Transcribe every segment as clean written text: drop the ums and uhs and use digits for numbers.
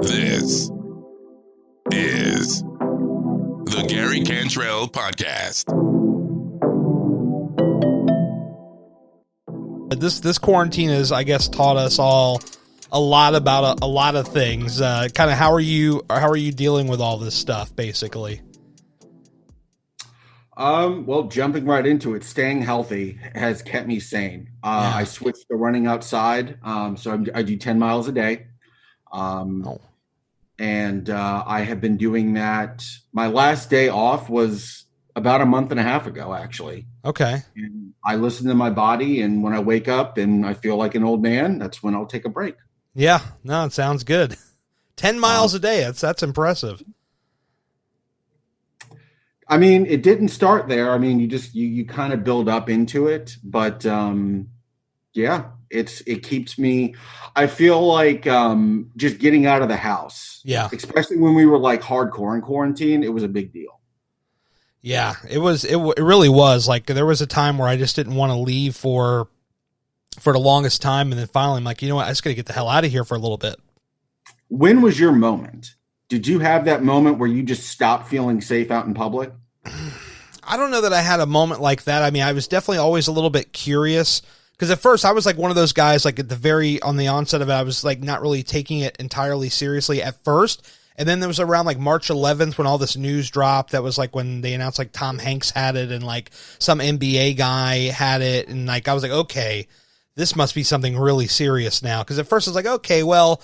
This is the Gary Cantrell Podcast. This quarantine has, I guess, taught us all a lot about a lot of things. Kind of how are you dealing with all this stuff, basically? Well, jumping right into it, staying healthy has kept me sane. I switched to running outside. So I do 10 miles a day. And I have been doing that. My last day off was about a month and a half ago, actually. Okay. And I listen to my body, and when I wake up and I feel like an old man, that's when I'll take a break. Yeah, no, it sounds good. 10 miles a day. That's impressive. I mean, it didn't start there. I mean, you kind of build up into it, but yeah, it keeps me. I feel like just getting out of the house. Yeah, especially when we were like hardcore in quarantine, it was a big deal. Yeah, it really was. Like there was a time where I just didn't want to leave for the longest time, and then finally I'm like, you know what, I just got to get the hell out of here for a little bit. When was your moment? Did you have that moment where you just stopped feeling safe out in public? I don't know that I had a moment like that. I mean, I was definitely always a little bit curious because at first I was like one of those guys, like on the onset of it, I was like not really taking it entirely seriously at first. And then there was around like March 11th when all this news dropped. That was like when they announced like Tom Hanks had it and like some NBA guy had it. And like, I was like, okay, this must be something really serious now. Cause at first I was like, okay, well,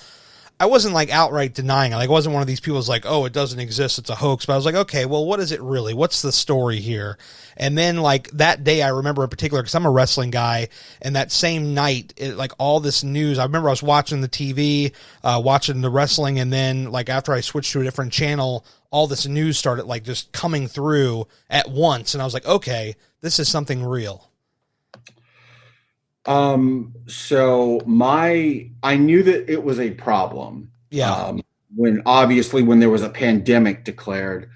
I wasn't like outright denying it. Like, I wasn't one of these people who's like, oh, it doesn't exist, it's a hoax. But I was like, okay, well, what is it really? What's the story here? And then like that day, I remember in particular, because I'm a wrestling guy, and that same night, like all this news, I remember I was watching the TV, watching the wrestling, and then like after I switched to a different channel, all this news started like just coming through at once. And I was like, okay, this is something real. So I knew that it was a problem. Yeah. When there was a pandemic declared,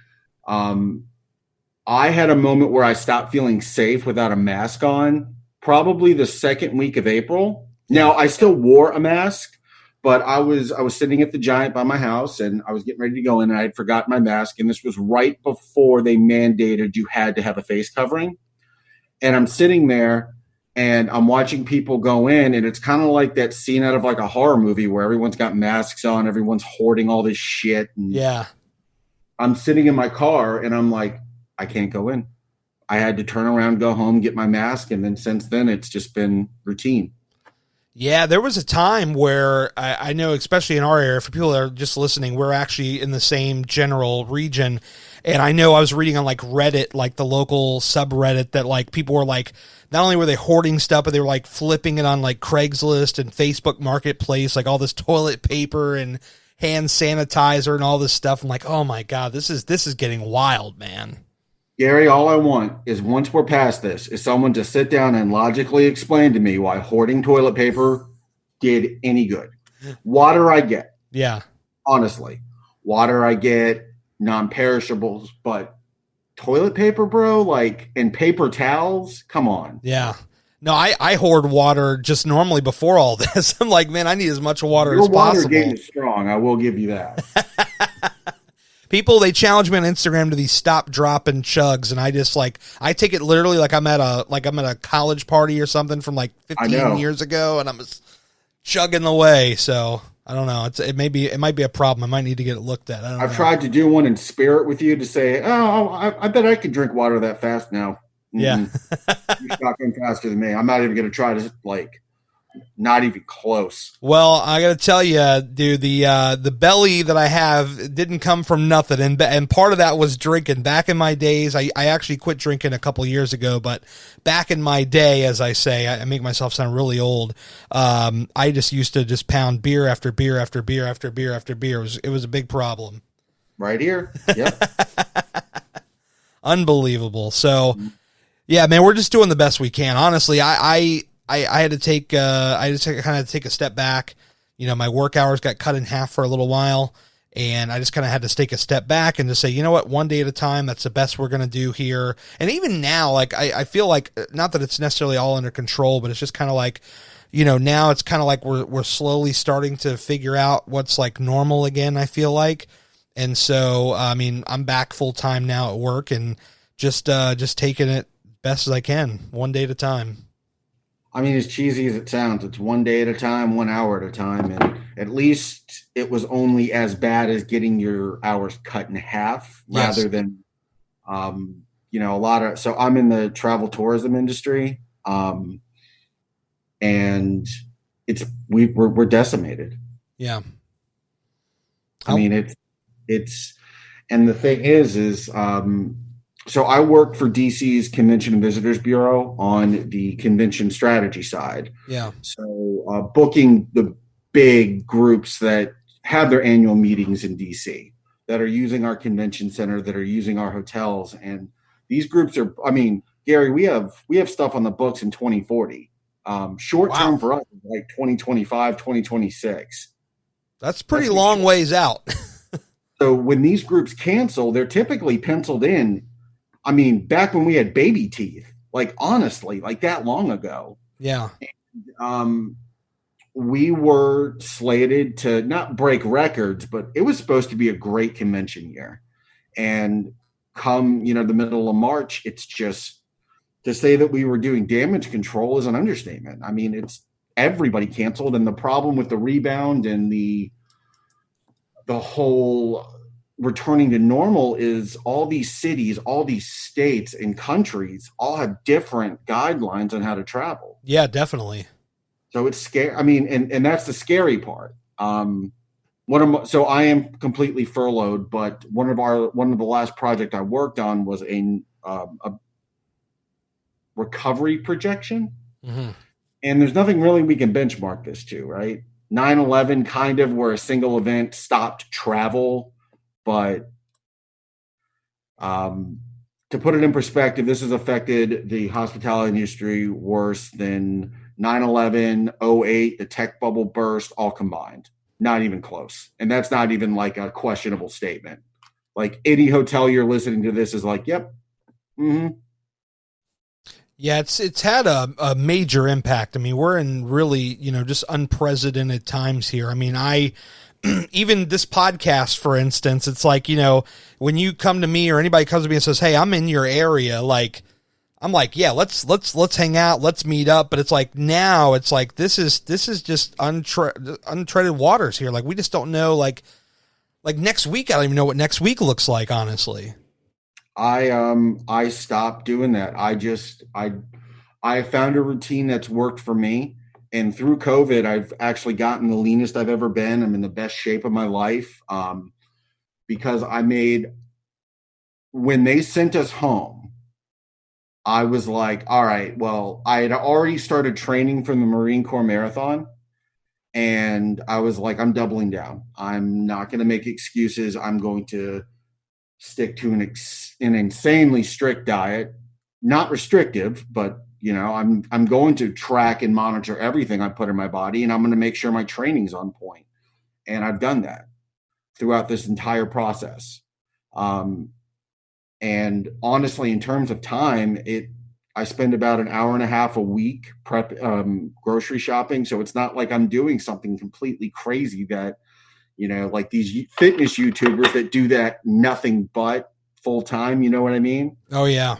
I had a moment where I stopped feeling safe without a mask on, probably the second week of April. Now I still wore a mask, but I was sitting at the Giant by my house and I was getting ready to go in and I had forgotten my mask. And this was right before they mandated you had to have a face covering. And I'm sitting there and I'm watching people go in, and it's kind of like that scene out of like a horror movie where everyone's got masks on, everyone's hoarding all this shit. And yeah. I'm sitting in my car and I'm like, I can't go in. I had to turn around, go home, get my mask. And then since then, it's just been routine. Yeah, there was a time where I know, especially in our area, for people that are just listening, we're actually in the same general region. And I know I was reading on like Reddit, like the local subreddit, that like people were like, not only were they hoarding stuff, but they were like flipping it on like Craigslist and Facebook Marketplace, like all this toilet paper and hand sanitizer and all this stuff. I'm like, oh my God, this is getting wild, man. Gary, all I want is once we're past this is someone to sit down and logically explain to me why hoarding toilet paper did any good. Water I get. Yeah. Honestly. Water I get, non-perishables, but toilet paper, bro, like, and paper towels, come on. Yeah. No, I hoard water just normally before all this. I'm like, man, I need as much water as possible. Your water game is strong, I will give you that. People, they challenge me on Instagram to these stop, drop, and chugs, and I just like, I take it literally like I'm at a college party or something from like 15 years ago, and I'm just chugging away. So I don't know. It might be a problem. I might need to get it looked at. I've tried to do one in spirit with you to say, oh, I bet I could drink water that fast now. Yeah, you're talking faster than me. I'm not even going to try to like. Not even close. Well, I got to tell you, dude, the belly that I have didn't come from nothing. And part of that was drinking. Back in my days, I actually quit drinking a couple years ago, but back in my day, as I say, I make myself sound really old. I just used to just pound beer after beer after beer after beer after beer. It was a big problem. Right here. Yep. Unbelievable. So, yeah, man, we're just doing the best we can. Honestly, I had to take a step back. You know, my work hours got cut in half for a little while, and I just kind of had to take a step back and just say, you know what, one day at a time, that's the best we're going to do here. And even now, like, I feel like, not that it's necessarily all under control, but it's just kind of like now it's kind of like we're slowly starting to figure out what's like normal again, I feel like. And so, I mean, I'm back full time now at work and just taking it best as I can, one day at a time. I mean, as cheesy as it sounds, it's one day at a time, 1 hour at a time. And at least it was only as bad as getting your hours cut in half rather than, a lot of, so I'm in the travel tourism industry. And we're decimated. Yeah. I mean, it's, and the thing is, so I work for DC's Convention and Visitors Bureau on the convention strategy side. Yeah. So booking the big groups that have their annual meetings in DC, that are using our convention center, that are using our hotels. And these groups are, I mean, Gary, we have stuff on the books in 2040. Short term for us is like 2025, 2026. That's pretty long ways out. So when these groups cancel, they're typically penciled in. I mean, back when we had baby teeth, like honestly, like that long ago. Yeah. And, we were slated to not break records, but it was supposed to be a great convention year. And come, the middle of March, it's just, to say that we were doing damage control is an understatement. I mean, it's everybody canceled. And the problem with the rebound and the whole returning to normal is all these cities, all these states and countries all have different guidelines on how to travel. Yeah, definitely. So it's scary. I mean, and that's the scary part. So I am completely furloughed, but one of the last project I worked on was a recovery projection. Mm-hmm. And there's nothing really we can benchmark this to, right? 9/11 kind of where a single event stopped travel. But to put it in perspective, this has affected the hospitality industry worse than 9/11, 08, the tech bubble burst, all combined. Not even close. And that's not even like a questionable statement. Like any hotel you're listening to this is like, yep. Mm-hmm. Yeah, it's had a major impact. I mean, we're in really, just unprecedented times here. I mean, even this podcast, for instance, it's like, when you come to me or anybody comes to me and says, hey, I'm in your area, like, I'm like, yeah, let's hang out, let's meet up. But it's like, now it's like, this is just untreaded waters here. Like, we just don't know, like next week, I don't even know what next week looks like, honestly. I stopped doing that. I found a routine that's worked for me. And through COVID, I've actually gotten the leanest I've ever been. I'm in the best shape of my life. Because when they sent us home, I was like, all right, well, I had already started training from the Marine Corps Marathon. And I was like, I'm doubling down. I'm not going to make excuses. I'm going to stick to an insanely strict diet, not restrictive, but I'm going to track and monitor everything I put in my body, and I'm going to make sure my training's on point. And I've done that throughout this entire process. And honestly, in terms of time, I spend about an hour and a half a week grocery shopping. So it's not like I'm doing something completely crazy that, like these fitness YouTubers that do that nothing but full time. You know what I mean? Oh yeah.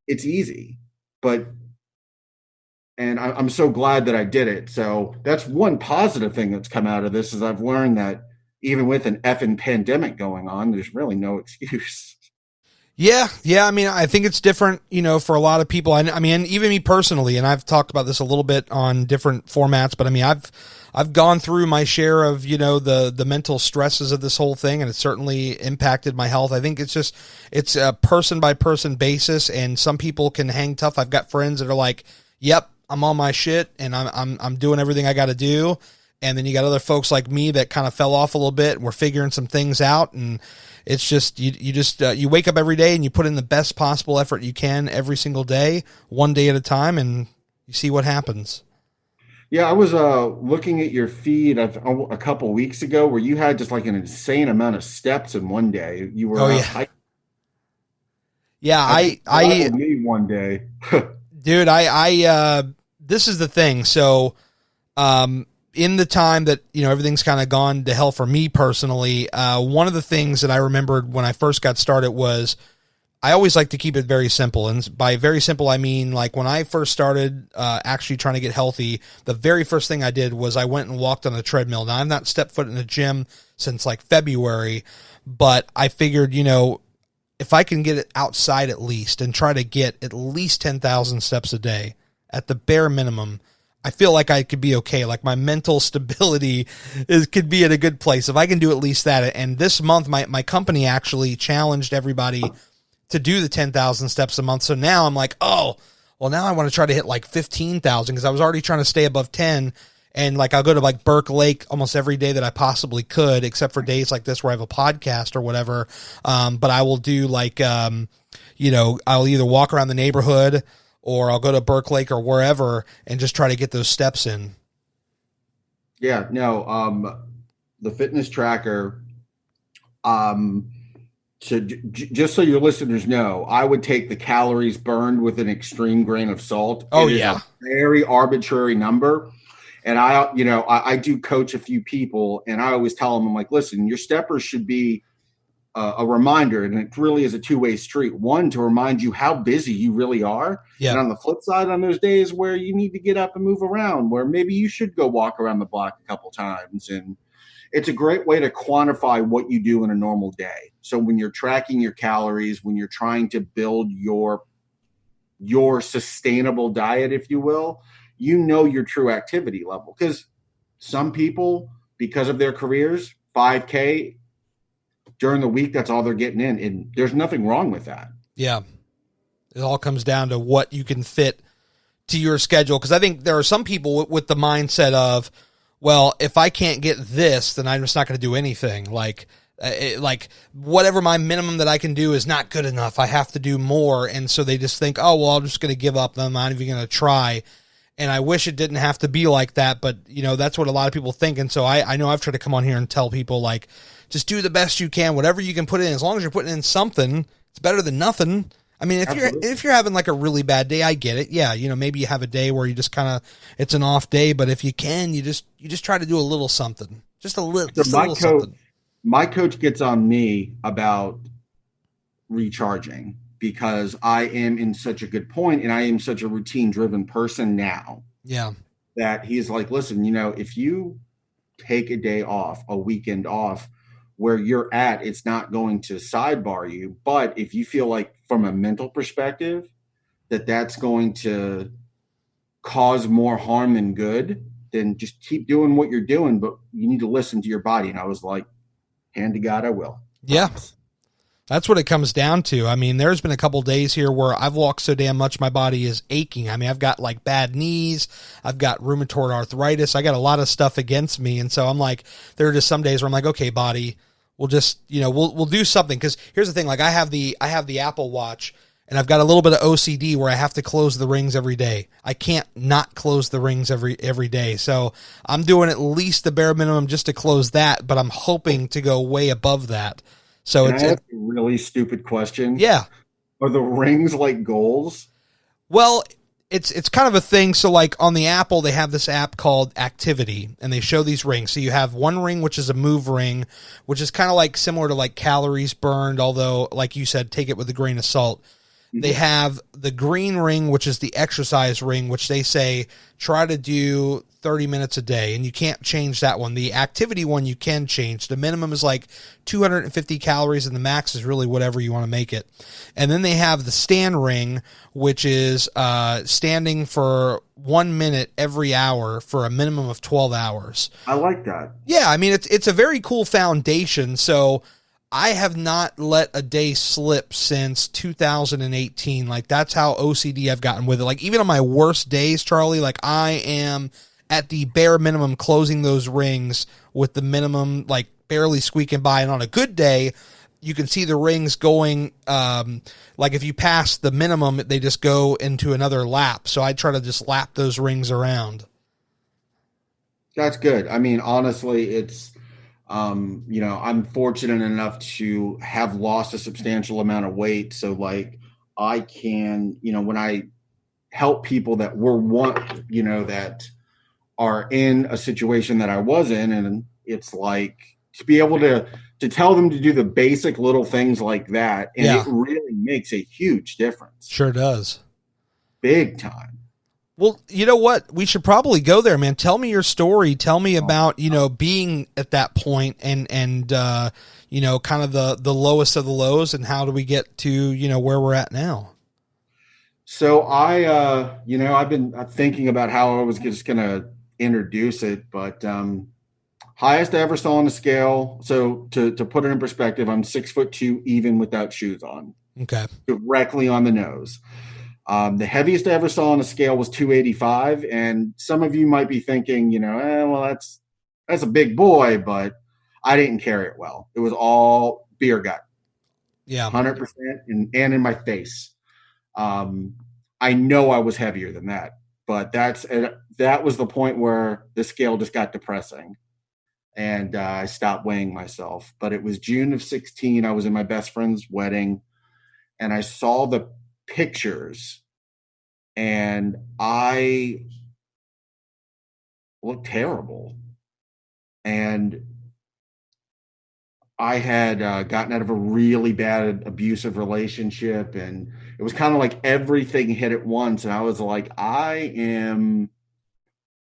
It's easy, and I'm so glad that I did it. So that's one positive thing that's come out of this is I've learned that even with an effing pandemic going on, there's really no excuse. Yeah. I mean, I think it's different, for a lot of people. I mean, even me personally, and I've talked about this a little bit on different formats, but I mean, I've gone through my share of, the mental stresses of this whole thing, and it's certainly impacted my health. I think it's a person by person basis, and some people can hang tough. I've got friends that are like, yep, I'm on my shit and I'm doing everything I got to do. And then you got other folks like me that kind of fell off a little bit and we're figuring some things out. And it's just, you wake up every day and you put in the best possible effort you can every single day, one day at a time, and you see what happens. Yeah. I was looking at your feed a couple weeks ago where you had just like an insane amount of steps in one day. You were, hiking. Yeah. I me one day, dude, this is the thing. So in the time that, everything's kind of gone to hell for me personally, one of the things that I remembered when I first got started was I always like to keep it very simple. And by very simple, I mean, like when I first started actually trying to get healthy, the very first thing I did was I went and walked on a treadmill. Now, I've not stepped foot in a gym since like February, but I figured, if I can get it outside at least and try to get at least 10,000 steps a day at the bare minimum, I feel like I could be okay. Like my mental stability could be at a good place if I can do at least that. And this month, my company actually challenged everybody to do the 10,000 steps a month. So now I'm like, oh, well, now I want to try to hit like 15,000 because I was already trying to stay above 10. And like, I'll go to like Burke Lake almost every day that I possibly could, except for days like this where I have a podcast or whatever. But I will do like, I'll either walk around the neighborhood or I'll go to Burke Lake or wherever and just try to get those steps in. Yeah, no, the fitness tracker, so just so your listeners know, I would take the calories burned with an extreme grain of salt. Oh, it is yeah. a very arbitrary number. And I do coach a few people, and I always tell them, I'm like, listen, your steppers should be a reminder, and it really is a two-way street. One, to remind you how busy you really are. Yeah. And on the flip side, on those days where you need to get up and move around, where maybe you should go walk around the block a couple times. And it's a great way to quantify what you do in a normal day. So when you're tracking your calories, when you're trying to build your sustainable diet, if you will, your true activity level. Because some people, because of their careers, 5K during the week, that's all they're getting in. And there's nothing wrong with that. Yeah. It all comes down to what you can fit to your schedule. Because I think there are some people with the mindset of, well, if I can't get this, then I'm just not going to do anything. Like whatever my minimum that I can do is not good enough. I have to do more. And so they just think, oh, well, I'm just going to give up. I'm not even going to try. And I wish it didn't have to be like that. But, that's what a lot of people think. And so I know I've tried to come on here and tell people, like, just do the best you can, whatever you can put in. As long as you're putting in something, it's better than nothing. I mean, if you're having like a really bad day, I get it. Yeah, maybe you have a day where you just kind of, it's an off day, but if you can, you just try to do a little something, just a little something. My coach gets on me about recharging because I am in such a good point and I am such a routine driven person now. Yeah. That he's like, listen, if you take a day off, a weekend off, where you're at, it's not going to sidebar you. But if you feel like from a mental perspective that that's going to cause more harm than good, then just keep doing what you're doing. But you need to listen to your body. And I was like, hand to God, I will. Yeah. That's what it comes down to. I mean, there's been a couple days here where I've walked so damn much my body is aching. I mean, I've got like bad knees. I've got rheumatoid arthritis. I got a lot of stuff against me. And so I'm like, there are just some days where I'm like, okay, body, we'll just, we'll do something. Because here's the thing, like I have the Apple Watch, and I've got a little bit of OCD where I have to close the rings every day. I can't not close the rings every day. So I'm doing at least the bare minimum just to close that, but I'm hoping to go way above that. So Can it's I ask a really stupid question. Yeah. Are the rings like goals? Well, it's kind of a thing. So like on the Apple, they have this app called Activity, and they show these rings. So you have one ring, which is a move ring, which is kind of like similar to like calories burned, although like you said, take it with a grain of salt. Mm-hmm. They have the green ring, which is the exercise ring, which they say try to do 30 minutes a day, and you can't change that one. The activity one you can change. The minimum is like 250 calories, and the max is really whatever you want to make it. And then they have the stand ring, which is standing for 1 minute every hour for a minimum of 12 hours. I like that. Yeah, I mean, it's a very cool foundation. So I have not let a day slip since 2018. Like, that's how OCD I've gotten with it. Like, even on my worst days, Charlie, like, I am at the bare minimum closing those rings with the minimum, like, barely squeaking by. And on a good day, you can see the rings going, like, if you pass the minimum, they just go into another lap. So I try to just lap those rings around. That's good. I mean, honestly, it's, I'm fortunate enough to have lost a substantial amount of weight. So like I can, when I help people that that are in a situation that I was in, and it's like to be able to tell them to do the basic little things like that, and it really makes a huge difference. Sure does. Big time. Well, you know what? We should probably go there, man. Tell me your story. Tell me about, being at that point and kind of the lowest of the lows, and how do we get to, where we're at now? So I've been thinking about how I was just going to introduce it, but highest I ever saw on a scale. So to put it in perspective, I'm 6'2", even without shoes on. Okay. Directly on the nose. The heaviest I ever saw on a scale was 285. And some of you might be thinking, well, that's a big boy, but I didn't carry it well. It was all beer gut. Yeah. 100% and in my face. I know I was heavier than that, but that was the point where the scale just got depressing. And I stopped weighing myself. But it was June of 2016. I was in my best friend's wedding, and I saw the pictures, and I looked terrible. And I had gotten out of a really bad abusive relationship, and it was kind of like everything hit at once. And I was like, I am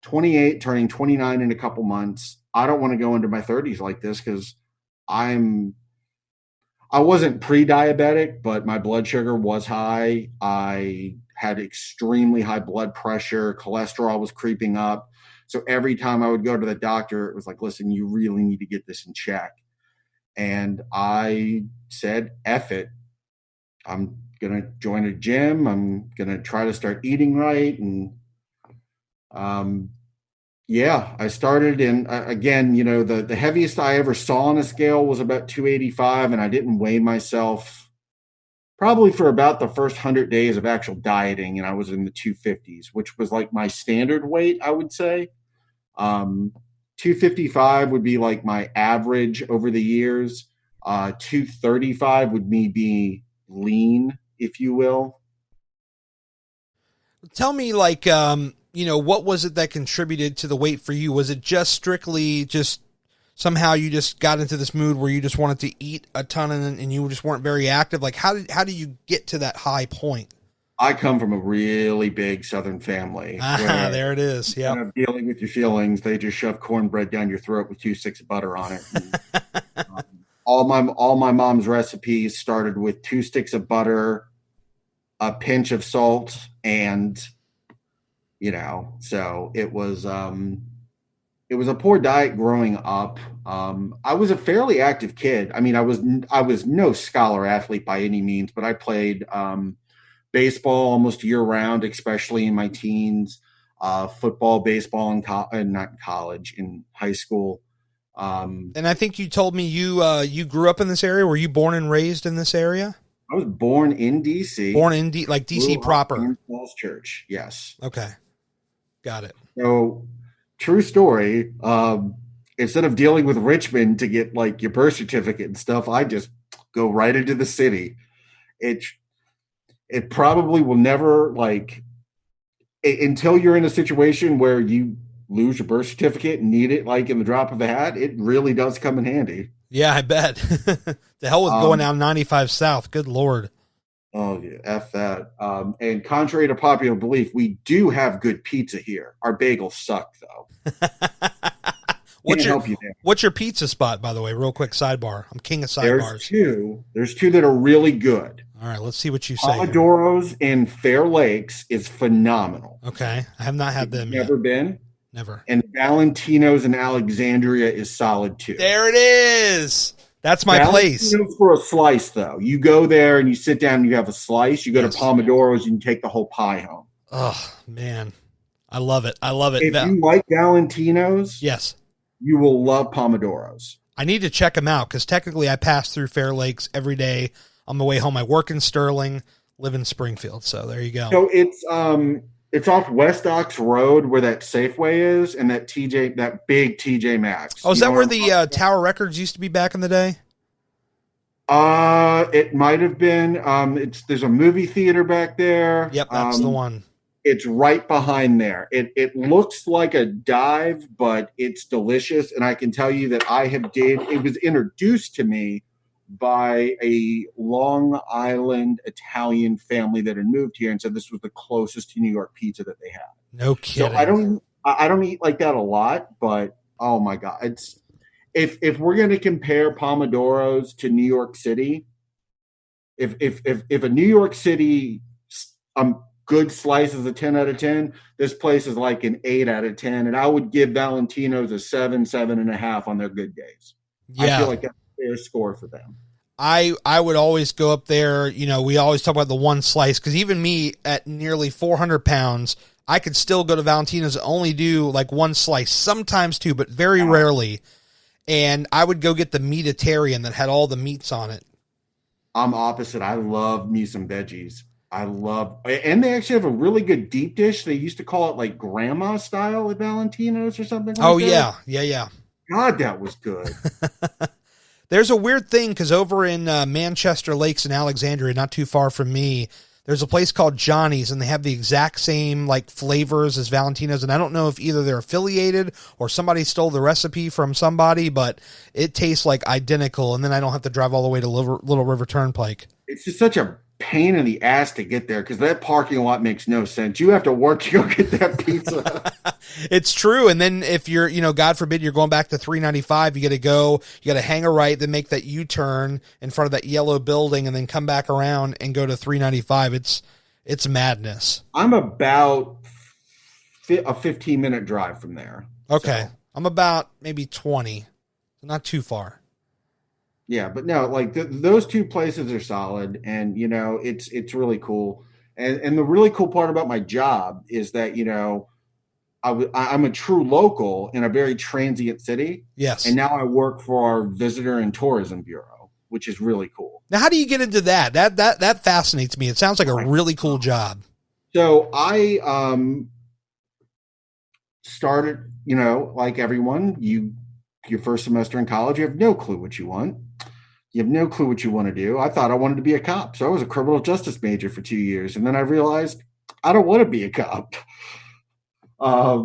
28, turning 29 in a couple months. I don't want to go into my 30s like this, because I wasn't pre-diabetic, but my blood sugar was high. I had extremely high blood pressure. Cholesterol was creeping up. So every time I would go to the doctor, it was like, listen, you really need to get this in check. And I said, F it. I'm going to join a gym. I'm going to try to start eating right. And I started. And again, the heaviest I ever saw on a scale was about 285. And I didn't weigh myself probably for about the first 100 days of actual dieting. And I was in the 250s, which was like my standard weight, I would say. 255 would be like my average over the years. 235 would be lean, if you will. Tell me, what was it that contributed to the weight for you? Was it just strictly just somehow you just got into this mood where you just wanted to eat a ton and you just weren't very active? Like, how do you get to that high point? I come from a really big Southern family. There it is. Yeah. Dealing with your feelings, they just shove cornbread down your throat with 2 sticks of butter on it. And, all my mom's recipes started with 2 sticks of butter, a pinch of salt, and so it was a poor diet growing up. I was a fairly active kid. I mean, I was no scholar athlete by any means, but I played baseball almost year round, especially in my teens, football, baseball, not in college, in high school. And I think you told me you grew up in this area. Were you born and raised in this area? I was born in DC. Born in DC proper. In Falls Church, yes. Okay, got it. So, true story. Instead of dealing with Richmond to get like your birth certificate and stuff, I just go right into the city. It probably will never until you're in a situation where you lose your birth certificate and need it like in the drop of a hat. It really does come in handy. Yeah, I bet. The hell with going down 95 South. Good Lord. Oh, yeah, F that. And contrary to popular belief, we do have good pizza here. Our bagels suck, though. What's your pizza spot, by the way? Real quick sidebar. I'm king of sidebars. There's two that are really good. All right, let's see what you say. Pomodoros in Fair Lakes is phenomenal. Okay, I have not had them yet. Never been? Never. And Valentino's in Alexandria is solid too. There it is. That's my place. For a slice, though. You go there and you sit down and you have a slice. You go to Pomodoros and you take the whole pie home. Oh, man. I love it. If you like Valentino's, yes, you will love Pomodoros. I need to check them out because technically I pass through Fair Lakes every day on the way home. I work in Sterling, live in Springfield. So there you go. So it's off West Ox Road where that Safeway is and that big TJ Maxx. Oh, is that where the Tower Records used to be back in the day? It might have been. There's a movie theater back there. Yep, that's the one. It's right behind there. It looks like a dive, but it's delicious. And I can tell you that it was introduced to me by a Long Island Italian family that had moved here and said this was the closest to New York pizza that they had. No kidding. So I don't eat like that a lot, but oh my God. It's if we're going to compare Pomodoros to New York City, if a New York City good slice is a 10 out of 10, this place is like an 8 out of 10. And I would give Valentino's a 7.5 on their good days. Yeah. I feel like that's a fair score for them. I would always go up there. You know, we always talk about the one slice because even me at nearly 400 pounds, I could still go to Valentino's and only do like one slice, sometimes two, but very rarely. And I would go get the meatitarian that had all the meats on it. I'm opposite. I love me some veggies. And they actually have a really good deep dish. They used to call it like grandma style at Valentino's or something like that. Yeah. God, that was good. There's a weird thing because over in Manchester Lakes in Alexandria, not too far from me, there's a place called Johnny's, and they have the exact same like flavors as Valentino's. And I don't know if either they're affiliated or somebody stole the recipe from somebody, but it tastes like identical. And then I don't have to drive all the way to Little River Turnpike. It's just such a pain in the ass to get there because that parking lot makes no sense. You have to work to go get that pizza. It's true. And then if you're, God forbid, you're going back to 395, you got to hang a right, then make that U-turn in front of that yellow building and then come back around and go to 395. It's madness. I'm about a 15-minute drive from there. Okay. So. I'm about maybe 20. Not too far. Yeah, but no, like those two places are solid, and it's really cool. And the really cool part about my job is that I'm a true local in a very transient city. Yes, and now I work for our Visitor and Tourism Bureau, which is really cool. Now, how do you get into that? That fascinates me. It sounds like a really cool job. So I started, like everyone, your first semester in college, you have no clue what you want. You have no clue what you want to do. I thought I wanted to be a cop. So I was a criminal justice major for 2 years. And then I realized I don't want to be a cop. I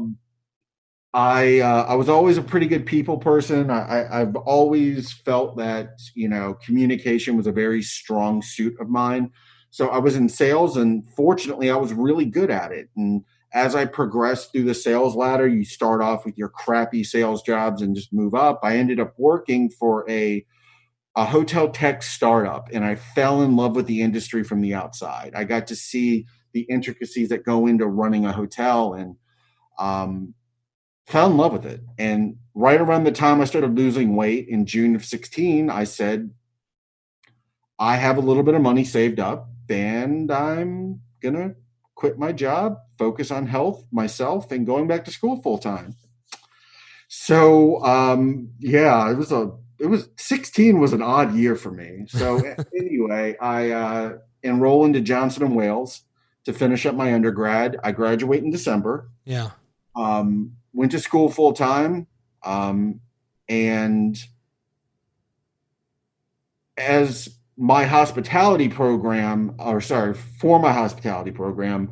was always a pretty good people person. I've always felt that, communication was a very strong suit of mine. So I was in sales, and fortunately I was really good at it. And as I progressed through the sales ladder, you start off with your crappy sales jobs and just move up. I ended up working for a hotel tech startup, and I fell in love with the industry from the outside. I got to see the intricacies that go into running a hotel and fell in love with it. And right around the time I started losing weight in June of 2016, I said, I have a little bit of money saved up and I'm going to quit my job, focus on health, myself, and going back to school full time. So, it was 16 was an odd year for me. So anyway, I enroll into Johnson & Wales to finish up my undergrad. I graduate in December. Yeah. Went to school full time. And as my hospitality program, for my hospitality program,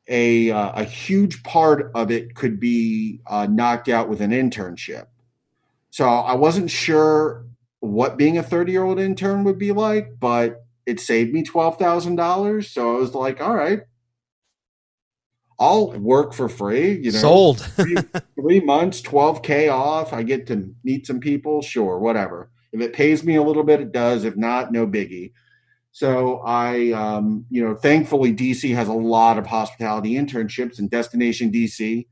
a huge part of it could be knocked out with an internship. So I wasn't sure what being a 30-year-old intern would be like, but it saved me $12,000. So I was like, all right, I'll work for free. Sold. 3 months, $12K off. I get to meet some people. Sure, whatever. If it pays me a little bit, it does. If not, no biggie. So I, thankfully DC has a lot of hospitality internships, and Destination DC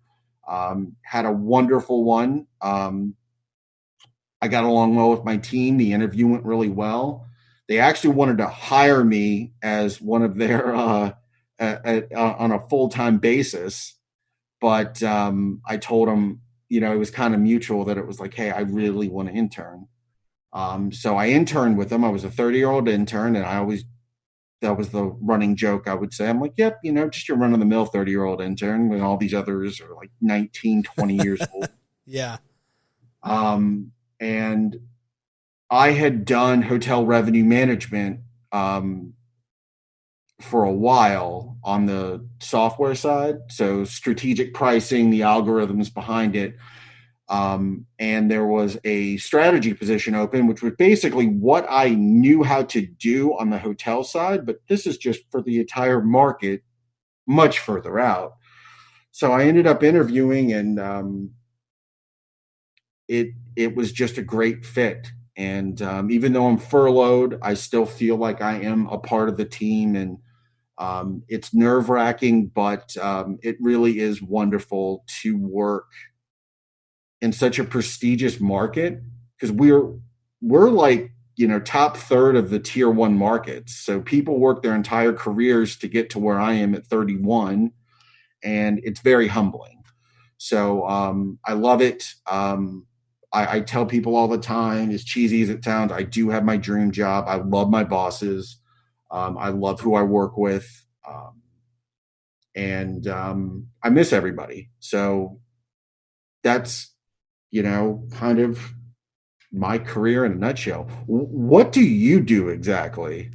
had a wonderful one. I got along well with my team. The interview went really well. They actually wanted to hire me as one of their on a full-time basis. But I told them, it was kind of mutual that it was like, hey, I really want to intern. So I interned with them. I was a 30-year-old intern, and that was the running joke, I would say. I'm like, yep, just your run-of-the-mill 30-year-old intern when all these others are like 19, 20 years old. Yeah. And I had done hotel revenue management for a while on the software side. So strategic pricing, the algorithms behind it. And there was a strategy position open, which was basically what I knew how to do on the hotel side, but this is just for the entire market, much further out. So I ended up interviewing, and it was just a great fit. And even though I'm furloughed, I still feel like I am a part of the team, and it's nerve wracking, but it really is wonderful to work in such a prestigious market, because we're like, top third of the tier one markets. So people work their entire careers to get to where I am at 31, and it's very humbling. So I love it. I tell people all the time, as cheesy as it sounds, I do have my dream job. I love my bosses. I love who I work with. And I miss everybody. So that's, kind of my career in a nutshell. What do you do exactly?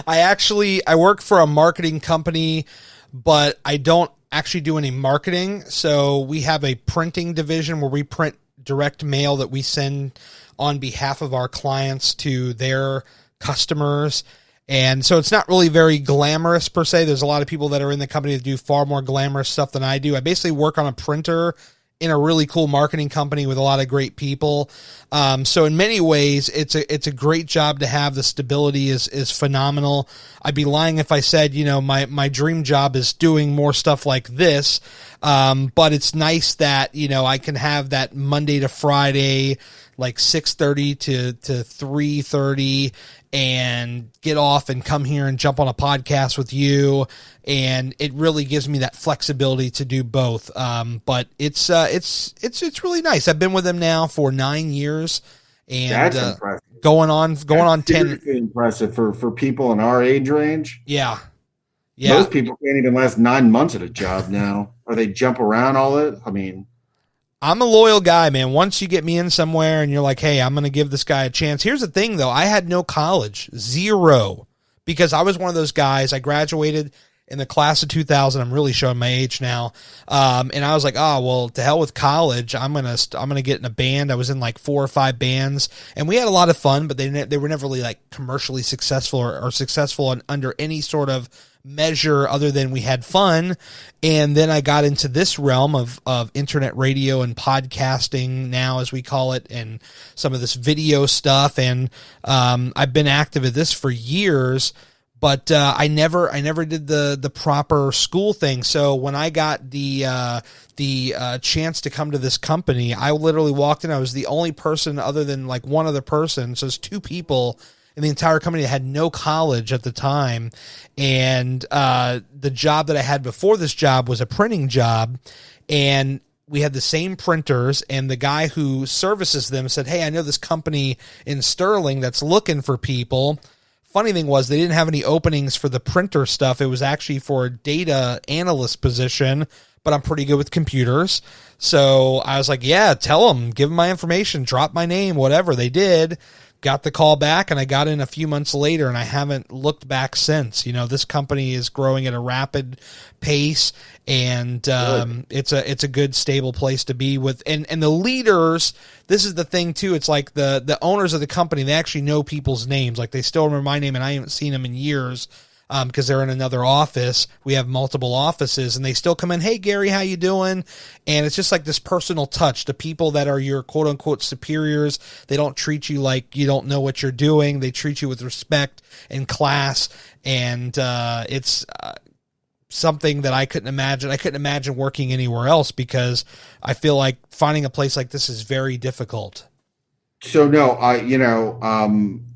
I work for a marketing company, but I don't actually do any marketing. So we have a printing division where we print direct mail that we send on behalf of our clients to their customers. And so it's not really very glamorous per se. There's a lot of people that are in the company that do far more glamorous stuff than I do. I basically work on a printer in a really cool marketing company with a lot of great people. So in many ways, it's a great job to have. The stability is phenomenal. I'd be lying if I said, my dream job is doing more stuff like this. But it's nice that, I can have that Monday to Friday, like 6:30 to 3:30, and get off and come here and jump on a podcast with you. And it really gives me that flexibility to do both. But it's really nice. I've been with them now for 9 years, and that's impressive. Going on 10. Impressive for people in our age range. Yeah. Most people can't even last 9 months at a job now, or they jump around all it. I mean, I'm a loyal guy, man. Once you get me in somewhere and you're like, hey, I'm going to give this guy a chance. Here's the thing, though. I had no college, zero, because I was one of those guys. I graduated in the class of 2000. I'm really showing my age now. And I was like, oh, well, to hell with college. I'm going to get in a band. I was in like 4 or 5 bands, and we had a lot of fun, but they were never really like commercially successful or successful under any sort of measure other than we had fun. And then I got into this realm of internet radio and podcasting now, as we call it, and some of this video stuff. And I've been active at this for years, but I never did the proper school thing. So when I got the chance to come to this company, I literally walked in. I was the only person other than like one other person. So it's 2 people in the entire company that had no college at the time. And the job that I had before this job was a printing job, and we had the same printers, and the guy who services them said, hey, I know this company in Sterling that's looking for people. Funny thing was, they didn't have any openings for the printer stuff. It was actually for a data analyst position, but I'm pretty good with computers. So I was like, yeah, tell them, give them my information, drop my name, whatever. They did. Got the call back, and I got in a few months later, and I haven't looked back since. This company is growing at a rapid pace, and it's a good, stable place to be with. And the leaders, this is the thing too. It's like the owners of the company, they actually know people's names. Like, they still remember my name, and I haven't seen them in years. Because they're in another office. We have multiple offices, and they still come in, hey, Gary, how you doing? And it's just like this personal touch. The people that are your quote-unquote superiors, they don't treat you like you don't know what you're doing. They treat you with respect and class, and it's something that I couldn't imagine. I couldn't imagine working anywhere else, because I feel like finding a place like this is very difficult. So no,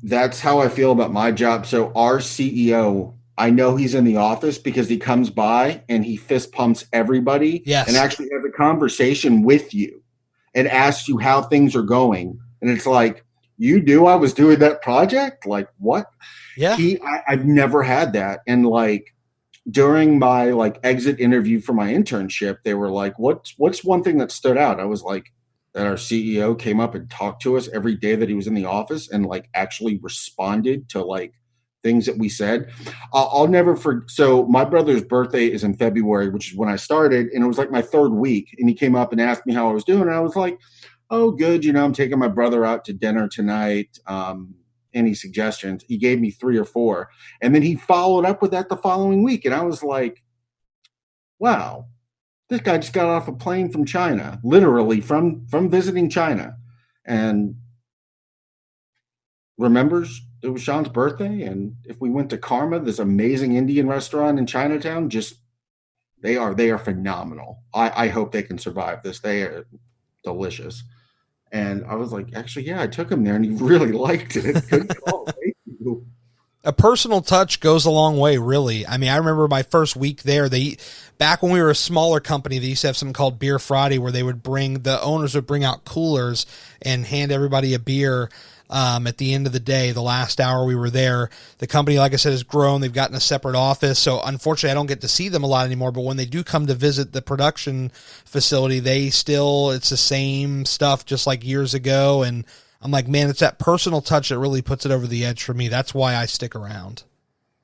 that's how I feel about my job. So our CEO, I know he's in the office because he comes by and he fist pumps everybody. Yes. And actually has a conversation with you and asks you how things are going. And it's like, you knew I was doing that project? Like, what? Yeah. I've never had that. And like, during my like exit interview for my internship, they were like, what's one thing that stood out? I was like, that our CEO came up and talked to us every day that he was in the office, and like actually responded to like things that we said. I'll never forget. So my brother's birthday is in February, which is when I started, and it was like my third week. And he came up and asked me how I was doing. And I was like, "Oh, good. I'm taking my brother out to dinner tonight. Any suggestions?" He gave me 3 or 4, and then he followed up with that the following week, and I was like, "Wow, this guy just got off a plane from China, literally from visiting China, and remembers it was Sean's birthday. And if we went to Karma, this amazing Indian restaurant in Chinatown, they are phenomenal. I hope they can survive this. They are delicious." And I was like, "Actually, yeah, I took him there, and he really liked it." Good call. Thank you. A personal touch goes a long way, really. I mean, I remember my first week there. Back when we were a smaller company, they used to have something called Beer Friday, where the owners would bring out coolers and hand everybody a beer. At the end of the day, the last hour we were there, the company, like I said, has grown. They've gotten a separate office. So unfortunately, I don't get to see them a lot anymore. But when they do come to visit the production facility, it's the same stuff, just like years ago. And I'm like, man, it's that personal touch that really puts it over the edge for me. That's why I stick around.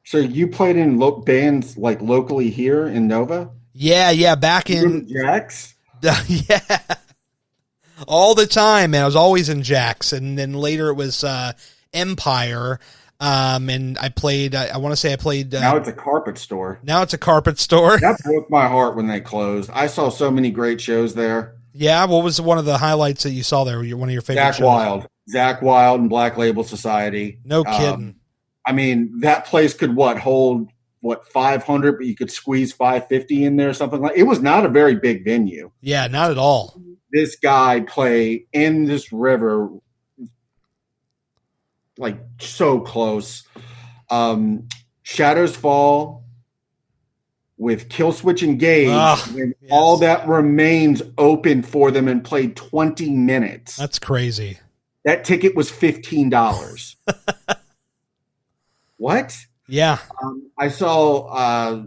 So you played in bands like locally here in Nova? Yeah. Back in Jax? Yeah. All the time, man. I was always in Jax, and then later it was Empire. And I played. I want to say I played. Now it's a carpet store. That broke my heart when they closed. I saw so many great shows there. Yeah, what was one of the highlights that you saw there? One of your favorite shows? Zach Wild and Black Label Society. No kidding. I mean, that place could hold 500, but you could squeeze 550 in there, or something like. It was not a very big venue. Yeah, not at all. This guy play in this river, like so close. Shadows Fall with Killswitch Engage, when All That Remains opened for them and played 20 minutes. That's crazy. That ticket was $15. What? Yeah. I saw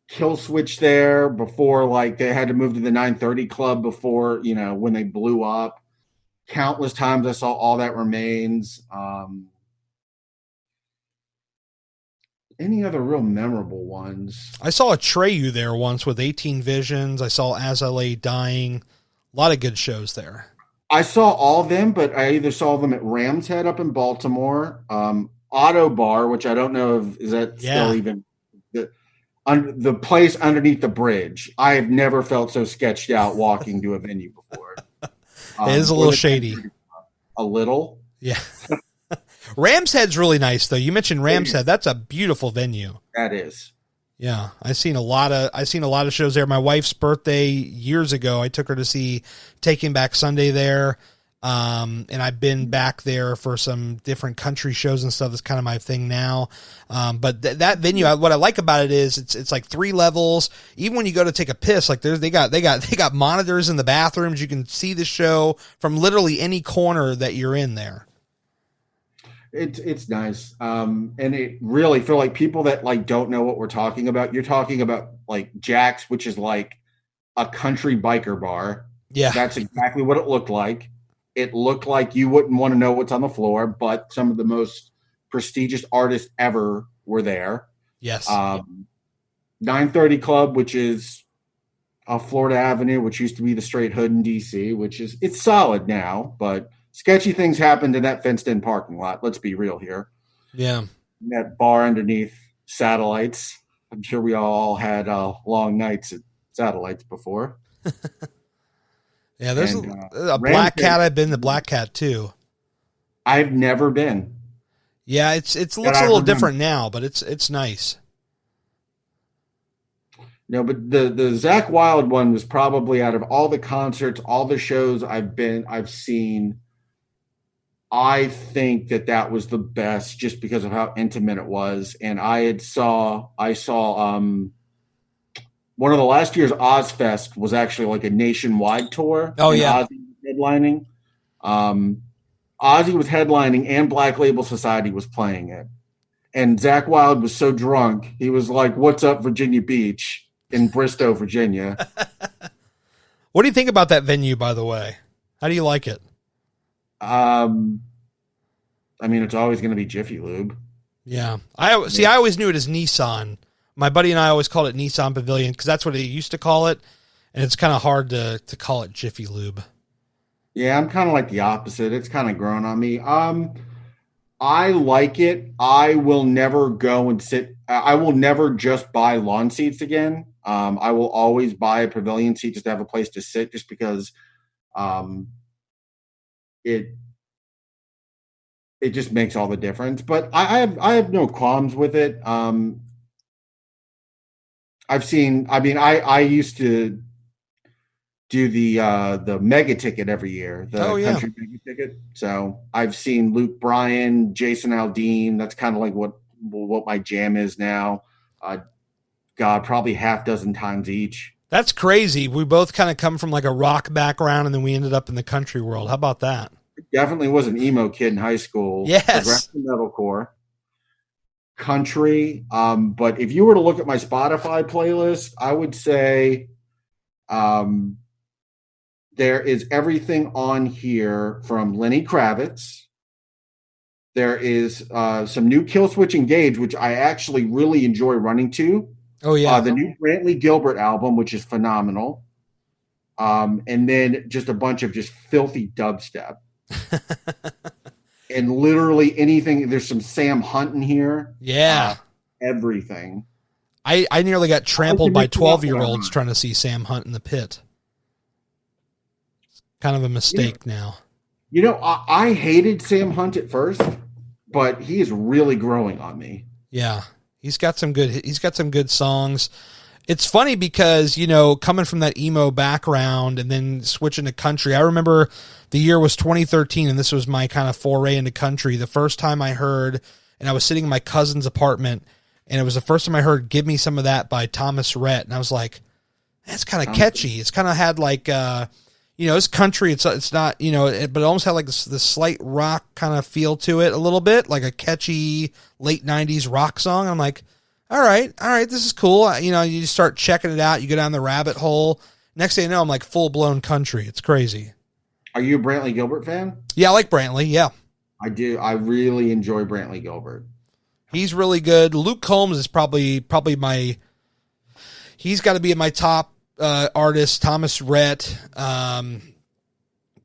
Killswitch there before, they had to move to the 930 Club before, when they blew up. Countless times I saw All That Remains. Any other real memorable ones? I saw Atreyu there once with 18 Visions. I saw As I Lay Dying. A lot of good shows there. I saw all of them, but I either saw them at Ram's Head up in Baltimore, Auto Bar, which I don't know if is that still even the place underneath the bridge. I have never felt so sketched out walking to a venue before. It is a little shady. A little? Yeah. Ram's Head's really nice, though. You mentioned Ram's Head. That's a beautiful venue. That is. Yeah, I've seen a lot of shows there. My wife's birthday years ago, I took her to see Taking Back Sunday there. And I've been back there for some different country shows and stuff. That's kind of my thing now. But that venue, what I like about it is it's like 3 levels. Even when you go to take a piss, they got monitors in the bathrooms. You can see the show from literally any corner that you're in there. It's nice. And it really, for people that don't know what we're talking about, you're talking about Jack's, which is like a country biker bar. Yeah. That's exactly what it looked like. It looked like you wouldn't want to know what's on the floor, but some of the most prestigious artists ever were there. Yes. 930 Club, which is off Florida Avenue, which used to be the Straight Hood in DC, it's solid now, but sketchy things happened in that fenced-in parking lot. Let's be real here. Yeah. That bar underneath Satellites. I'm sure we all had long nights at Satellites before. Yeah, there's a Black Cat. I've been to Black Cat too. I've never been. Yeah, it looks a little different now, but it's nice. No, but the Zach Wild one was probably, out of all the concerts, all the shows I've seen, I think that was the best just because of how intimate it was. And I saw one of the last year's Ozfest was actually like a nationwide tour. Oh, yeah. Ozzy was headlining. Ozzy was headlining and Black Label Society was playing it. And Zach Wild was so drunk, he was like, "What's up, Virginia Beach?" in Bristow, Virginia. What do you think about that venue, by the way? How do you like it? I mean, it's always going to be Jiffy Lube. Yeah. I always knew it as Nissan. My buddy and I always called it Nissan Pavilion because that's what they used to call it. And it's kind of hard to call it Jiffy Lube. Yeah, I'm kind of like the opposite. It's kind of grown on me. I like it. I will never go and sit. I will never just buy lawn seats again. I will always buy a pavilion seat just to have a place to sit, just because it just makes all the difference. But I have no qualms with it. I used to do the mega ticket every year, the country mega ticket. So I've seen Luke Bryan, Jason Aldean. That's kind of like what my jam is now. Probably half dozen times each. That's crazy. We both kind of come from like a rock background, and then we ended up in the country world. How about that? Definitely was an emo kid in high school. Yes. Progressive metalcore. Country. But if you were to look at my Spotify playlist, I would say there is everything on here from Lenny Kravitz. There is some new Killswitch Engage, which I actually really enjoy running to. Oh, yeah. The new Brantley Gilbert album, which is phenomenal. And then just a bunch of just filthy dubstep. And literally anything. There's some Sam Hunt in here. Yeah. Everything. I nearly got trampled by 12-year-olds trying to see Sam Hunt in the pit. Kind of a mistake now. You know, I hated Sam Hunt at first, but he is really growing on me. Yeah. He's got some good songs. It's funny because, you know, coming from that emo background and then switching to country, I remember the year was 2013, and this was my kind of foray into country. The first time I heard, and I was sitting in my cousin's apartment, and it was the first time I heard Give Me Some of That by Thomas Rhett, and I was like, that's kind of catchy. It's kind of had like, it's country. It's not, but it almost had like this slight rock kind of feel to it a little bit, like a catchy late 90s rock song. I'm like, all right, this is cool. You start checking it out. You go down the rabbit hole. Next thing you know, I'm like full blown country. It's crazy. Are you a Brantley Gilbert fan? Yeah, I like Brantley. Yeah, I do. I really enjoy Brantley Gilbert. He's really good. Luke Combs is probably he's got to be in my top artists. Thomas Rhett, Dan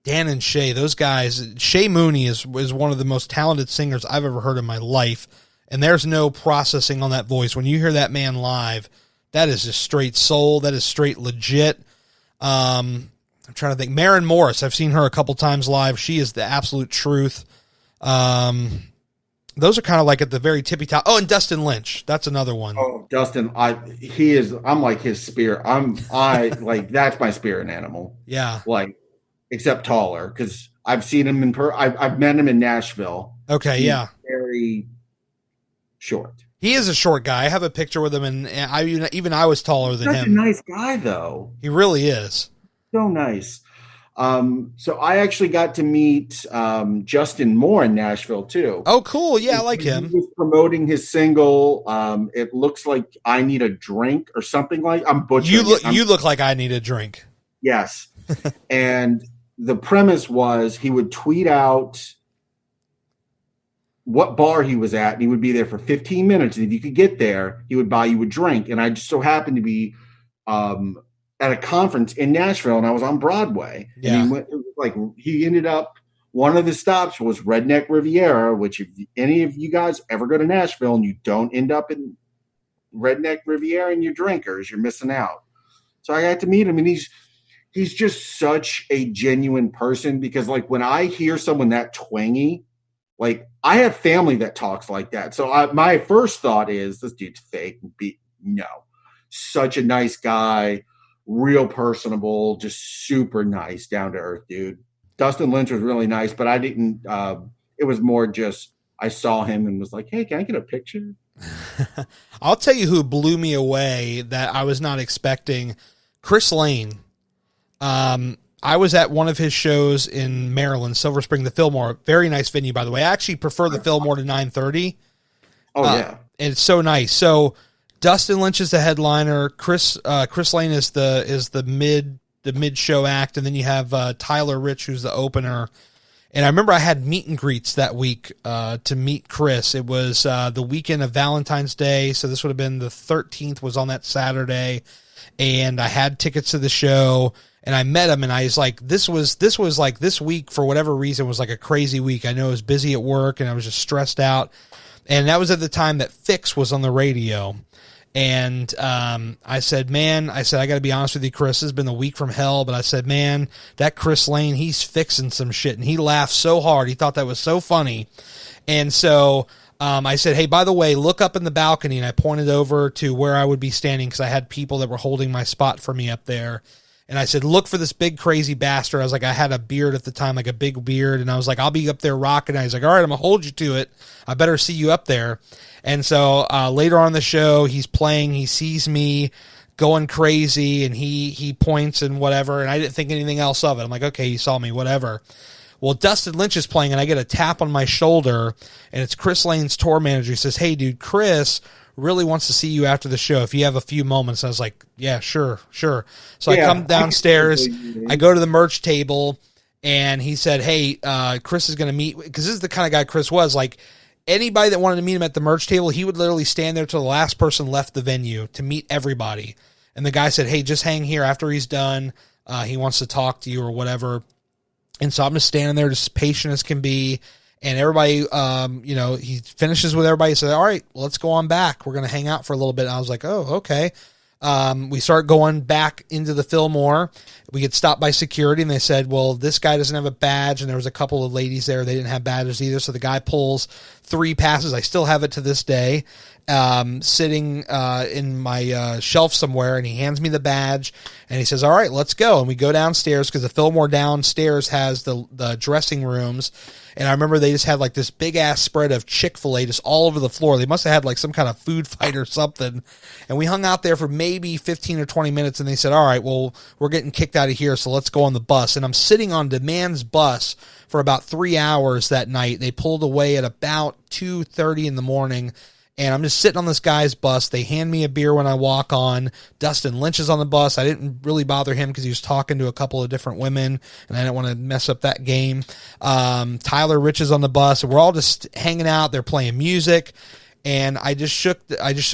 and Shay, those guys. Shay Mooney is one of the most talented singers I've ever heard in my life. And there's no processing on that voice. When you hear that man live, that is just straight soul. That is straight legit. I'm trying to think. Maren Morris, I've seen her a couple times live. She is the absolute truth. Those are kind of like at the very tippy top. Oh, and Dustin Lynch. That's another one. Oh, Dustin, I'm like his spirit. That's my spirit animal. Yeah. Like, except taller, because I've seen him I've met him in Nashville. Okay, he's very short. He is a short guy. I have a picture with him, and I was taller than him. Such a nice guy, though. He really is. So nice. So I actually got to meet Justin Moore in Nashville too. Oh, cool. Yeah, I like him. He was promoting his single. It looks like I Need a Drink or something like. I'm butchering. You look like I Need a Drink. Yes. And the premise was he would tweet out what bar he was at, and he would be there for 15 minutes. And if you could get there, he would buy you a drink. And I just so happened to be at a conference in Nashville, and I was on Broadway. Yeah. And he ended up, one of the stops was Redneck Riviera, which if any of you guys ever go to Nashville and you don't end up in Redneck Riviera and you're drinkers, you're missing out. So I got to meet him, and he's just such a genuine person, because like when I hear someone that twangy, like I have family that talks like that. So my first thought is this dude's fake. No, such a nice guy. Real personable, just super nice, down to earth dude. Dustin Lynch was really nice, but I didn't. It was more just I saw him and was like, "Hey, can I get a picture?" I'll tell you who blew me away that I was not expecting. Chris Lane. I was at one of his shows in Maryland, Silver Spring, the Fillmore. Very nice venue, by the way. I actually prefer the Fillmore to 930. Oh yeah, and it's so nice. So Dustin Lynch is the headliner. Chris Lane is the mid show act, and then you have Tyler Rich, who's the opener. And I remember I had meet and greets that week to meet Chris. It was the weekend of Valentine's Day, so this would have been the 13th was on that Saturday, and I had tickets to the show, and I met him, and I was like, this was like this week for whatever reason was like a crazy week. I know I was busy at work, and I was just stressed out, and that was at the time that Fix was on the radio. And I said, I got to be honest with you, Chris, this has been a week from hell. But I said, man, that Chris Lane, he's fixing some shit. And he laughed so hard. He thought that was so funny. And so I said, hey, by the way, look up in the balcony. And I pointed over to where I would be standing because I had people that were holding my spot for me up there. And I said, look for this big crazy bastard. I was like, I had a beard at the time, like a big beard. And I was like, I'll be up there rocking. And he's like, all right, I'm going to hold you to it. I better see you up there. And so later on in the show, he's playing. He sees me going crazy, and he points and whatever. And I didn't think anything else of it. I'm like, okay, he saw me, whatever. Well, Dustin Lynch is playing, and I get a tap on my shoulder, and it's Chris Lane's tour manager. He says, hey, dude, Chris really wants to see you after the show if you have a few moments. I was like, yeah, sure. So I come downstairs. I go to the merch table, and he said, hey, Chris is going to meet, because this is the kind of guy Chris was, like, anybody that wanted to meet him at the merch table, he would literally stand there till the last person left the venue to meet everybody. And the guy said, hey, just hang here after he's done. He wants to talk to you or whatever. And so I'm just standing there, just patient as can be. And everybody, he finishes with everybody. He said, all right, let's go on back. We're going to hang out for a little bit. And I was like, oh, okay. We start going back into the Fillmore. We get stopped by security, and they said, well, this guy doesn't have a badge, and there was a couple of ladies there. They didn't have badges either, so the guy pulls 3 passes. I still have it to this day, sitting in my shelf somewhere, and he hands me the badge, and he says, all right, let's go. And we go downstairs because the Fillmore downstairs has the dressing rooms. And I remember they just had like this big ass spread of Chick-fil-A just all over the floor. They must have had like some kind of food fight or something. And we hung out there for maybe 15 or 20 minutes, and they said, all right, well, we're getting kicked out of here, so let's go on the bus. And I'm sitting on Demand's bus for about 3 hours that night. They pulled away at about 2:30 in the morning. And I'm just sitting on this guy's bus. They hand me a beer when I walk on. Dustin Lynch is on the bus. I didn't really bother him because he was talking to a couple of different women, and I didn't want to mess up that game. Tyler Rich is on the bus, and we're all just hanging out. They're playing music, and I just shook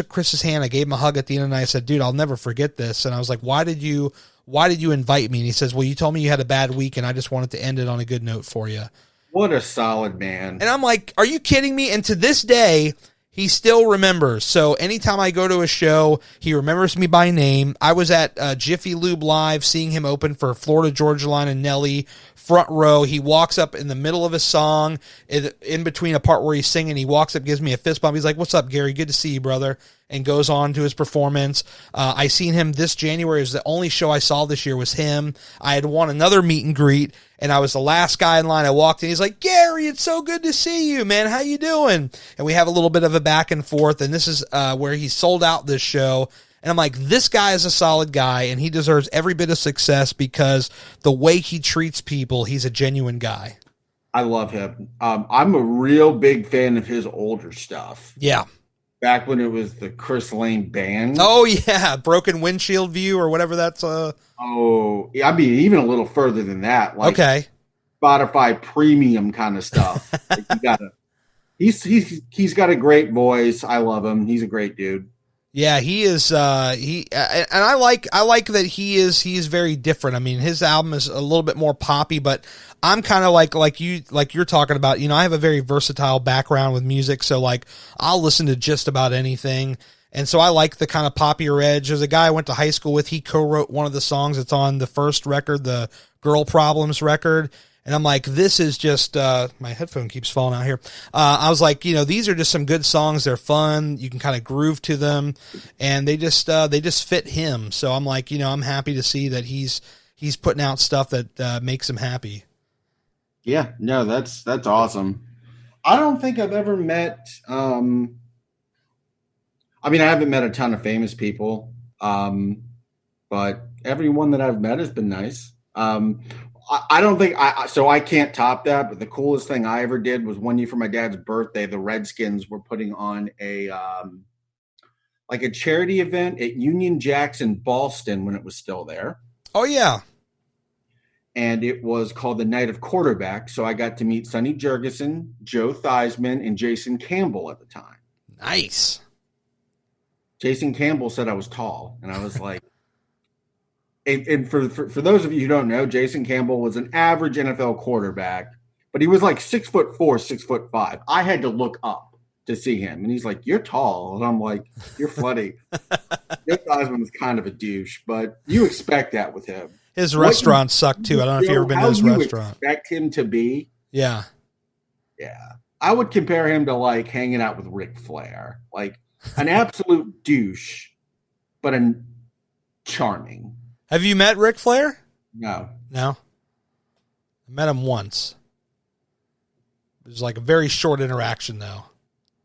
Chris's hand. I gave him a hug at the end, and I said, "Dude, I'll never forget this." And I was like, "Why did you invite me?" And he says, "Well, you told me you had a bad week, and I just wanted to end it on a good note for you." What a solid man! And I'm like, "Are you kidding me?" And to this day, he still remembers. So anytime I go to a show, he remembers me by name. I was at Jiffy Lube Live seeing him open for Florida Georgia Line and Nelly, front row. He walks up in the middle of a song, in between a part where he's singing. He walks up, gives me a fist bump. He's like, "What's up, Gary? Good to see you, brother." And goes on to his performance. I seen him this January. It was the only show I saw this year was him. I had won another meet and greet, and I was the last guy in line. I walked in. He's like, "Gary, it's so good to see you, man. How you doing?" And we have a little bit of a back and forth, and this is where he sold out this show. And I'm like, this guy is a solid guy, and he deserves every bit of success because the way he treats people, he's a genuine guy. I love him. I'm a real big fan of his older stuff. Yeah. Back when it was the Chris Lane Band. Oh, yeah. Broken Windshield View or whatever that's. Oh, yeah, I mean, even a little further than that. Like okay. Spotify premium kind of stuff. Like he's got a great voice. I love him. He's a great dude. Yeah, he is. And I like that he is very different. I mean, his album is a little bit more poppy, but I'm kind of like you're talking about. You know, I have a very versatile background with music, so like I'll listen to just about anything. And so I like the kind of poppier edge. There's a guy I went to high school with. He co-wrote one of the songs that's on the first record, the Girl Problems record. And I'm like, this is just, my headphone keeps falling out here. I was like, you know, these are just some good songs. They're fun. You can kind of groove to them, and they just fit him. So I'm like, you know, I'm happy to see that he's putting out stuff that makes him happy. Yeah, no, that's awesome. I don't think I've ever met, I mean, I haven't met a ton of famous people, but everyone that I've met has been nice. I don't think I can't top that, but the coolest thing I ever did was one year for my dad's birthday, the Redskins were putting on a charity event at Union Jacks in Ballston when it was still there. Oh yeah. and it was called the Night of Quarterback. So I got to meet Sonny Jurgensen, Joe Theismann, and Jason Campbell at the time. Nice. Jason Campbell said I was tall, and I was like, and for those of you who don't know, Jason Campbell was an average NFL quarterback, but he was like 6'4", 6'5". I had to look up to see him, and he's like, "You're tall," and I'm like, "You're funny." Joe Theismann was kind of a douche, but you expect that with him. His restaurants suck too. I don't know if you've ever been to his restaurant. Expect him to be? Yeah. I would compare him to like hanging out with Ric Flair, like an absolute douche, but a charming. Have you met Ric Flair? No. I met him once. It was like a very short interaction, though.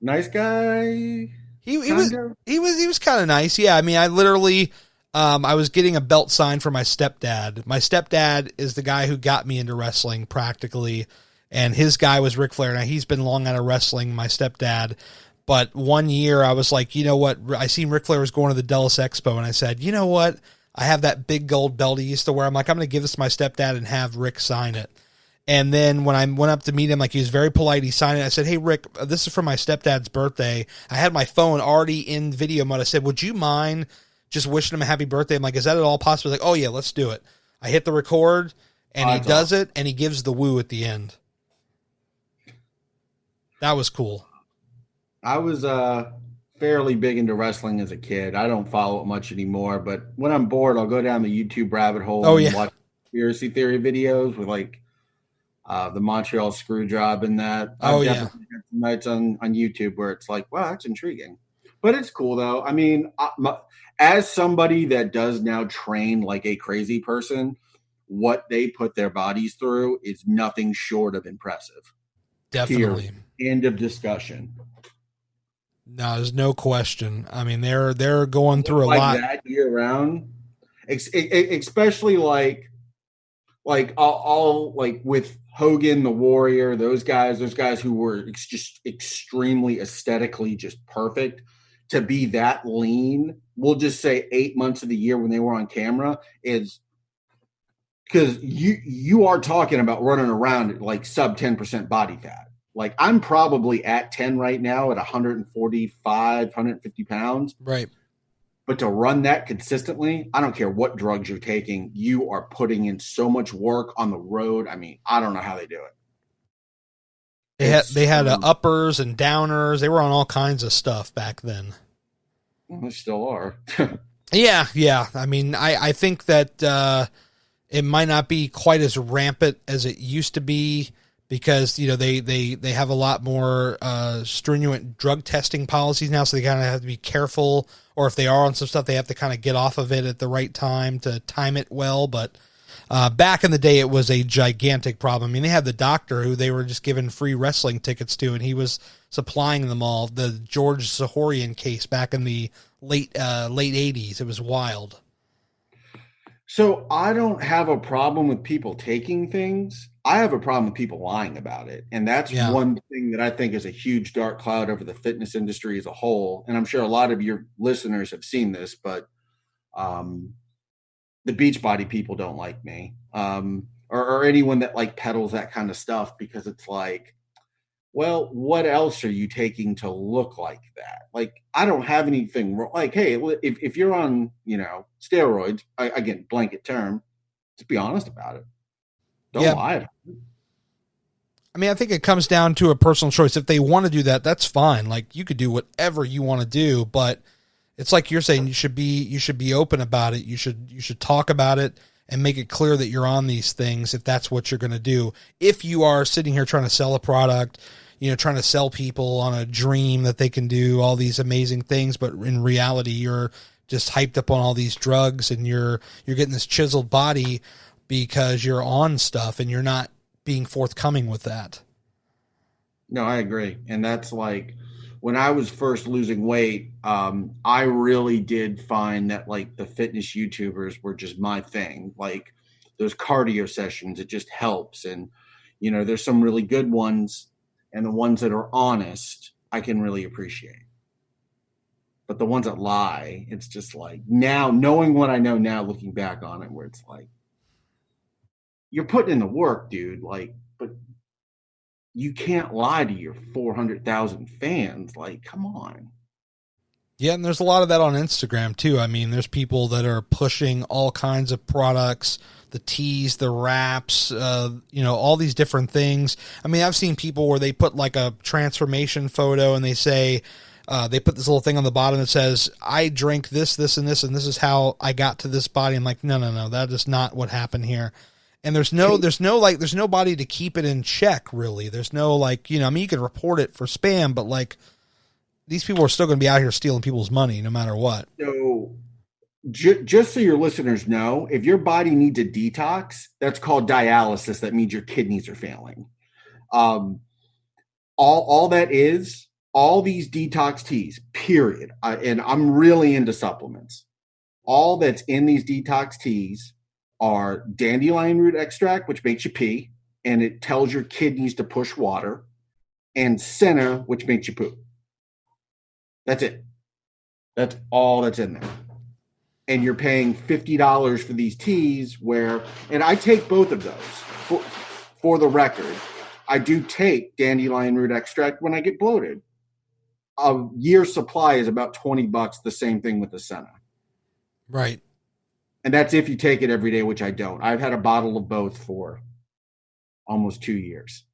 Nice guy. He was kind of nice. Yeah, I mean, I literally, I was getting a belt signed for my stepdad. My stepdad is the guy who got me into wrestling practically, and his guy was Ric Flair. Now, he's been long out of wrestling, my stepdad. But one year, I was like, you know what? I seen Ric Flair was going to the Dallas Expo, and I said, you know what? I have that big gold belt he used to wear. I'm like, I'm going to give this to my stepdad and have Rick sign it. And then when I went up to meet him, like, he was very polite. He signed it. I said, "Hey, Rick, this is for my stepdad's birthday." I had my phone already in video mode. I said, "Would you mind just wishing him a happy birthday?" I'm like, "Is that at all possible?" He's like, "Oh, yeah, let's do it." I hit the record, and he does it, and he gives the woo at the end. That was cool. I was fairly big into wrestling as a kid. I don't follow it much anymore, but when I'm bored, I'll go down the YouTube rabbit hole and watch conspiracy theory videos with like the Montreal screw job and that. I've definitely had some nights on YouTube where it's like, wow, that's intriguing. But it's cool though. I mean, as somebody that does now train like a crazy person, what they put their bodies through is nothing short of impressive. Definitely. End of discussion. No, there's no question. I mean, they're going through a lot that year round, especially like all like with Hogan, the Warrior, those guys who were just extremely aesthetically just perfect. To be that lean, we'll just say 8 months of the year when they were on camera is because you are talking about running around at like sub 10% body fat. Like I'm probably at 10 right now at 145, 150 pounds. Right. But to run that consistently, I don't care what drugs you're taking, you are putting in so much work on the road. I mean, I don't know how they do it. They had uppers and downers. They were on all kinds of stuff back then. Well, they still are. Yeah. I mean, I think that it might not be quite as rampant as it used to be because, you know, they have a lot more stringent drug testing policies now, so they kind of have to be careful. Or if they are on some stuff, they have to kind of get off of it at the right time to time it well. But back in the day, it was a gigantic problem. I mean, they had the doctor who they were just giving free wrestling tickets to, and he was supplying them all. The George Zahorian case back in the late 80s. It was wild. So I don't have a problem with people taking things. I have a problem with people lying about it. And that's one thing that I think is a huge dark cloud over the fitness industry as a whole. And I'm sure a lot of your listeners have seen this, but the Beachbody people don't like me or anyone that like peddles that kind of stuff because it's like, well, what else are you taking to look like that? Like, I don't have anything wrong. Like, hey, if you're on, you know, steroids, again, blanket term, just be honest about it. Don't lie about it. I mean, I think it comes down to a personal choice. If they want to do that, that's fine. Like, you could do whatever you want to do, but it's like you're saying, you should be open about it. You should talk about it and make it clear that you're on these things if that's what you're going to do. If you are sitting here trying to sell a product, you know, trying to sell people on a dream that they can do all these amazing things, but in reality, you're just hyped up on all these drugs and you're getting this chiseled body because you're on stuff and you're not being forthcoming with that. No, I agree. And that's like when I was first losing weight, I really did find that like the fitness YouTubers were just my thing. Like those cardio sessions, it just helps. And, you know, there's some really good ones. And the ones that are honest, I can really appreciate. But the ones that lie, it's just like now, knowing what I know now, looking back on it, where it's like, you're putting in the work, dude. Like, but you can't lie to your 400,000 fans. Like, come on. Yeah, and there's a lot of that on Instagram too. I mean, there's people that are pushing all kinds of products, the teas, the wraps, all these different things. I mean, I've seen people where they put like a transformation photo and they say, they put this little thing on the bottom that says, I drink this, this, and this is how I got to this body. I'm like, no, that is not what happened here. And there's nobody to keep it in check, really. There's no like, I mean, you can report it for spam, but like, these people are still going to be out here stealing people's money no matter what. So just so your listeners know, if your body needs a detox, that's called dialysis. That means your kidneys are failing. All that is, all these detox teas, period. And I'm really into supplements. All that's in these detox teas are dandelion root extract, which makes you pee, and it tells your kidneys to push water, and senna, which makes you poop. That's it. That's all that's in there. And you're paying $50 for these teas and I take both of those. For the record, I do take dandelion root extract when I get bloated. A year's supply is about $20, the same thing with the senna. Right. And that's if you take it every day, which I don't. I've had a bottle of both for almost 2 years.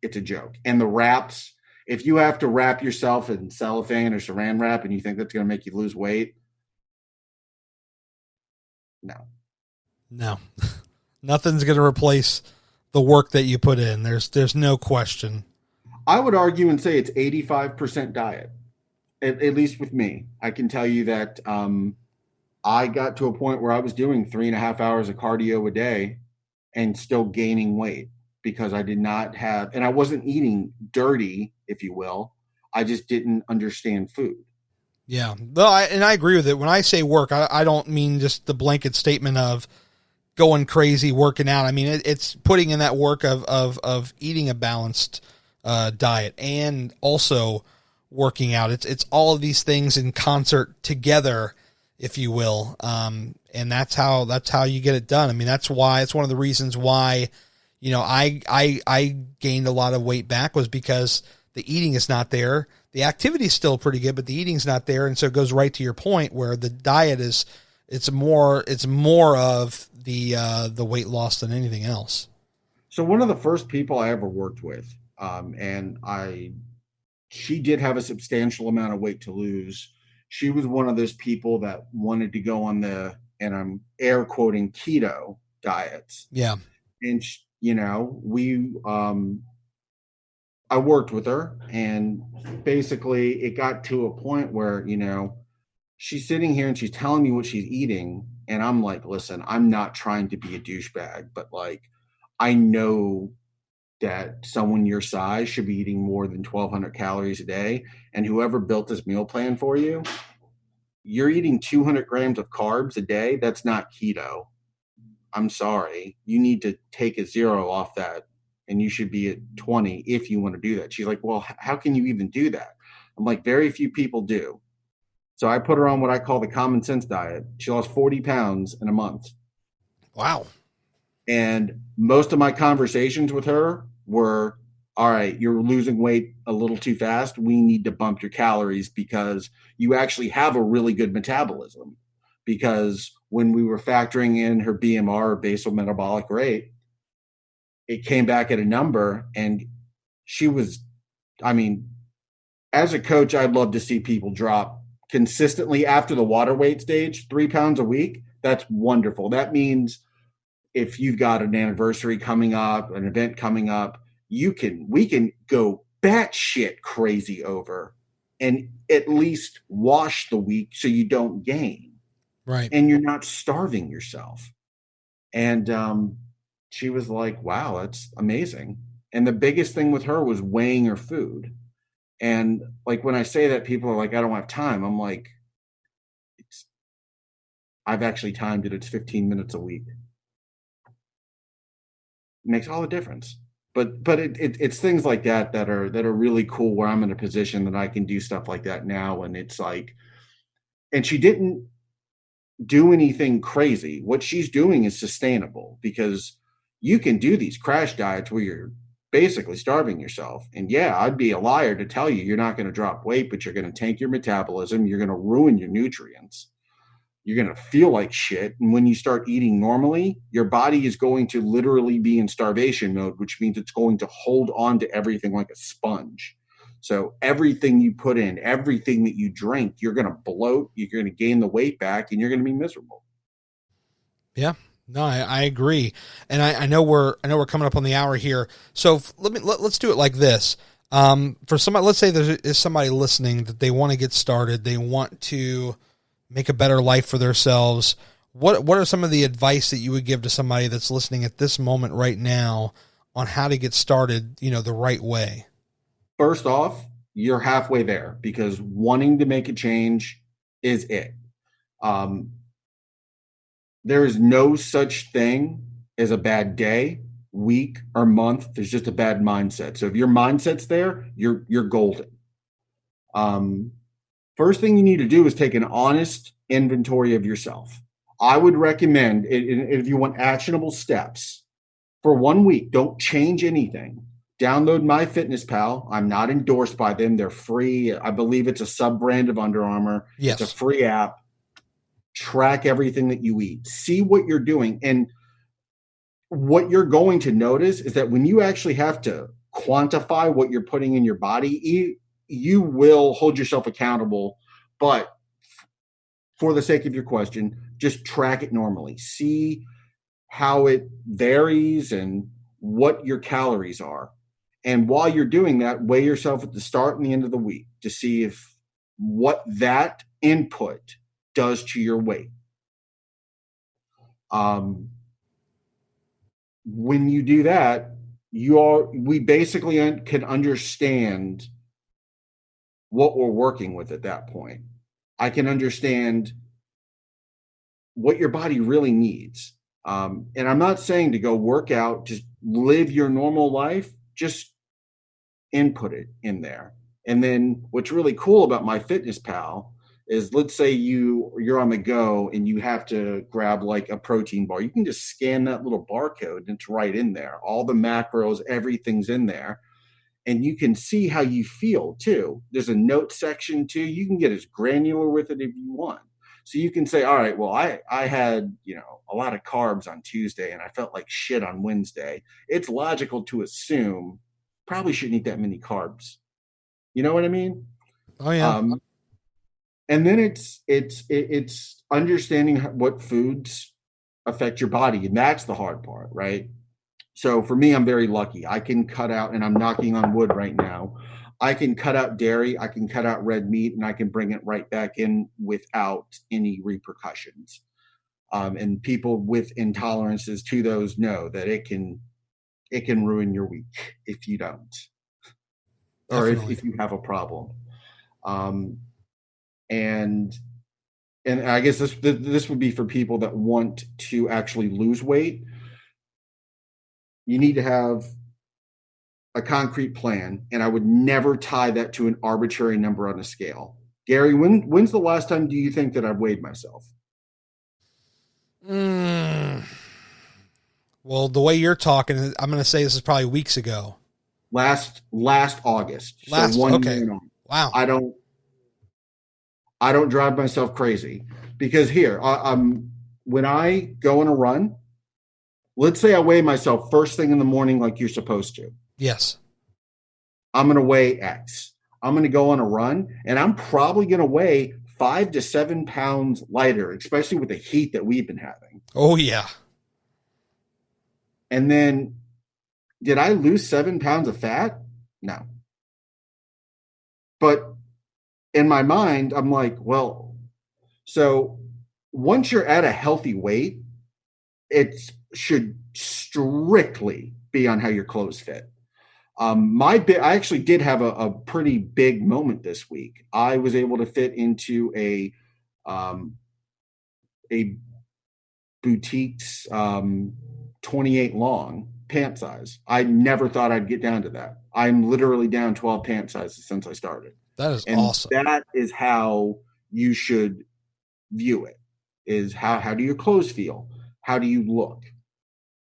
It's a joke. And the wraps, if you have to wrap yourself in cellophane or saran wrap and you think that's going to make you lose weight, no, nothing's going to replace the work that you put in. There's no question. I would argue and say it's 85% diet, at least with me. I can tell you that I got to a point where I was doing 3.5 hours of cardio a day and still gaining weight because I did not have, and I wasn't eating dirty, if you will. I just didn't understand food. Yeah. Well, I agree with it. When I say work, I don't mean just the blanket statement of going crazy, working out. I mean, it's putting in that work of eating a balanced diet and also working out. It's all of these things in concert together, if you will. And that's how you get it done. I mean, that's why it's one of the reasons why, I gained a lot of weight back was because the eating is not there. The activity is still pretty good, but the eating's not there. And so it goes right to your point where the diet it's more of the weight loss than anything else. So one of the first people I ever worked with, she did have a substantial amount of weight to lose. She was one of those people that wanted to go on and I'm air quoting, keto diets. Yeah. And I worked with her, and basically it got to a point where, she's sitting here and she's telling me what she's eating. And I'm like, listen, I'm not trying to be a douchebag, but like, I know that someone your size should be eating more than 1,200 calories a day. And whoever built this meal plan for you, you're eating 200 grams of carbs a day. That's not keto. I'm sorry. You need to take a 0 off that. And you should be at 20 if you want to do that. She's like, well, how can you even do that? I'm like, very few people do. So I put her on what I call the common sense diet. She lost 40 pounds in a month. Wow. And most of my conversations with her were, all right, you're losing weight a little too fast. We need to bump your calories because you actually have a really good metabolism. Because when we were factoring in her BMR, or basal metabolic rate, it came back at a number, and she was, as a coach, I'd love to see people drop consistently after the water weight stage, 3 pounds a week. That's wonderful. That means if you've got an anniversary coming up, an event coming up, we can go batshit crazy over and at least wash the week so you don't gain. Right. And you're not starving yourself. And she was like, wow, that's amazing. And the biggest thing with her was weighing her food. And like, when I say that, people are like, I don't have time. I'm like, I've actually timed it. It's 15 minutes a week. It makes all the difference. But it's things like that are really cool, where I'm in a position that I can do stuff like that now. And it's like, and she didn't do anything crazy. What she's doing is sustainable, because you can do these crash diets where you're basically starving yourself. And yeah, I'd be a liar to tell you you're not going to drop weight, but you're going to tank your metabolism. You're going to ruin your nutrients. You're going to feel like shit. And when you start eating normally, your body is going to literally be in starvation mode, which means it's going to hold on to everything like a sponge. So everything you put in, everything that you drink, you're going to bloat, you're going to gain the weight back, and you're going to be miserable. Yeah, no, I agree. And I know we're coming up on the hour here. So let's do it like this. For somebody, let's say there is somebody listening that they want to get started. They want to make a better life for themselves. What are some of the advice that you would give to somebody that's listening at this moment right now on how to get started, the right way? First off, you're halfway there because wanting to make a change is it. There is no such thing as a bad day, week, or month. There's just a bad mindset. So if your mindset's there, you're golden. First thing you need to do is take an honest inventory of yourself. I would recommend, if you want actionable steps, for 1 week, don't change anything. Download MyFitnessPal. I'm not endorsed by them. They're free. I believe it's a sub-brand of Under Armour. Yes. It's a free app. Track everything that you eat. See what you're doing. And what you're going to notice is that when you actually have to quantify what you're putting in your body, you will hold yourself accountable. But for the sake of your question, just track it normally. See how it varies and what your calories are. And while you're doing that, weigh yourself at the start and the end of the week to see if what that input does to your weight. When you do that, we basically can understand what we're working with at that point. I can understand what your body really needs. And I'm not saying to go work out, just live your normal life, just input it in there. And then what's really cool about MyFitnessPal is, let's say you're on the go and you have to grab like a protein bar. You can just scan that little barcode and it's right in there. All the macros, everything's in there. And you can see how you feel too. There's a note section too. You can get as granular with it if you want. So you can say, all right, well, I had, a lot of carbs on Tuesday and I felt like shit on Wednesday. It's logical to assume probably shouldn't eat that many carbs. You know what I mean? Oh yeah. And then it's understanding what foods affect your body. And that's the hard part, right? So for me, I'm very lucky. I can cut out, and I'm knocking on wood right now, I can cut out dairy, I can cut out red meat, and I can bring it right back in without any repercussions. And people with intolerances to those know that it can ruin your week if you don't, or if you have a problem. And I guess this would be for people that want to actually lose weight. You need to have a concrete plan, and I would never tie that to an arbitrary number on a scale. Gary, when's the last time do you think that I've weighed myself? Well, the way you're talking, I'm going to say this is probably weeks ago. Last August. So 1 year. Okay. Wow. I don't drive myself crazy because here, when I go on a run, let's say I weigh myself first thing in the morning like you're supposed to. Yes. I'm going to weigh X. I'm going to go on a run, and I'm probably going to weigh 5 to 7 pounds lighter, especially with the heat that we've been having. Oh, yeah. And then, did I lose 7 pounds of fat? No. But in my mind, I'm like, well, so once you're at a healthy weight, it should strictly be on how your clothes fit. I actually did have a pretty big moment this week. I was able to fit into a boutique's 28 long pant size. I never thought I'd get down to that. I'm literally down 12 pant sizes since I started. That is awesome. That is how you should view it, is how do your clothes feel? How do you look?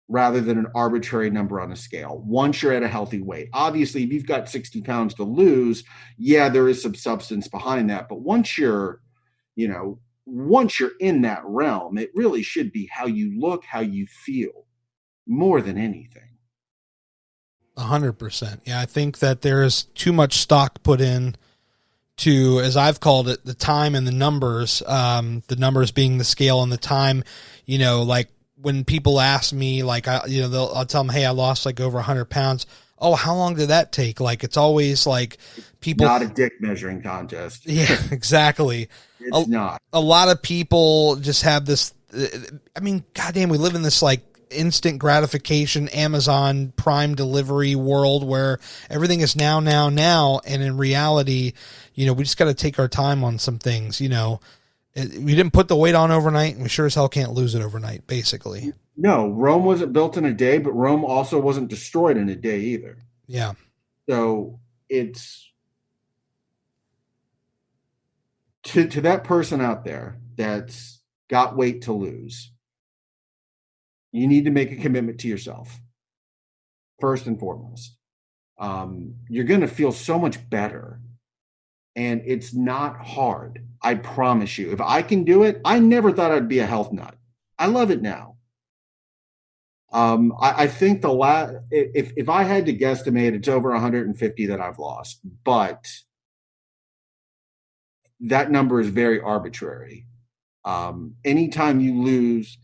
rather than an arbitrary number on a scale once you're at a healthy weight. Obviously, if you've got 60 pounds to lose, yeah, there is some substance behind that. But once you're in that realm, it really should be how you look, how you feel more than anything. 100%. Yeah. I think that there is too much stock put in to, as I've called it, the time and the numbers being the scale and the time, like when people ask me, like, I'll tell them, hey, I lost like over 100 pounds. Oh, how long did that take? Like, it's always like people. Not a dick measuring contest. Yeah, exactly. It's not. A lot of people just have this. I mean, goddamn, we live in this like instant gratification, Amazon Prime delivery world where everything is now. And in reality, we just got to take our time on some things. We didn't put the weight on overnight, and we sure as hell can't lose it overnight, basically. No, Rome wasn't built in a day, but Rome also wasn't destroyed in a day either. Yeah. So it's to that person out there that's got weight to lose. You need to make a commitment to yourself, first and foremost. You're going to feel so much better, and it's not hard. I promise you. If I can do it, I never thought I'd be a health nut. I love it now. I think if I had to guesstimate, it's over 150 that I've lost, but that number is very arbitrary. Anytime you lose,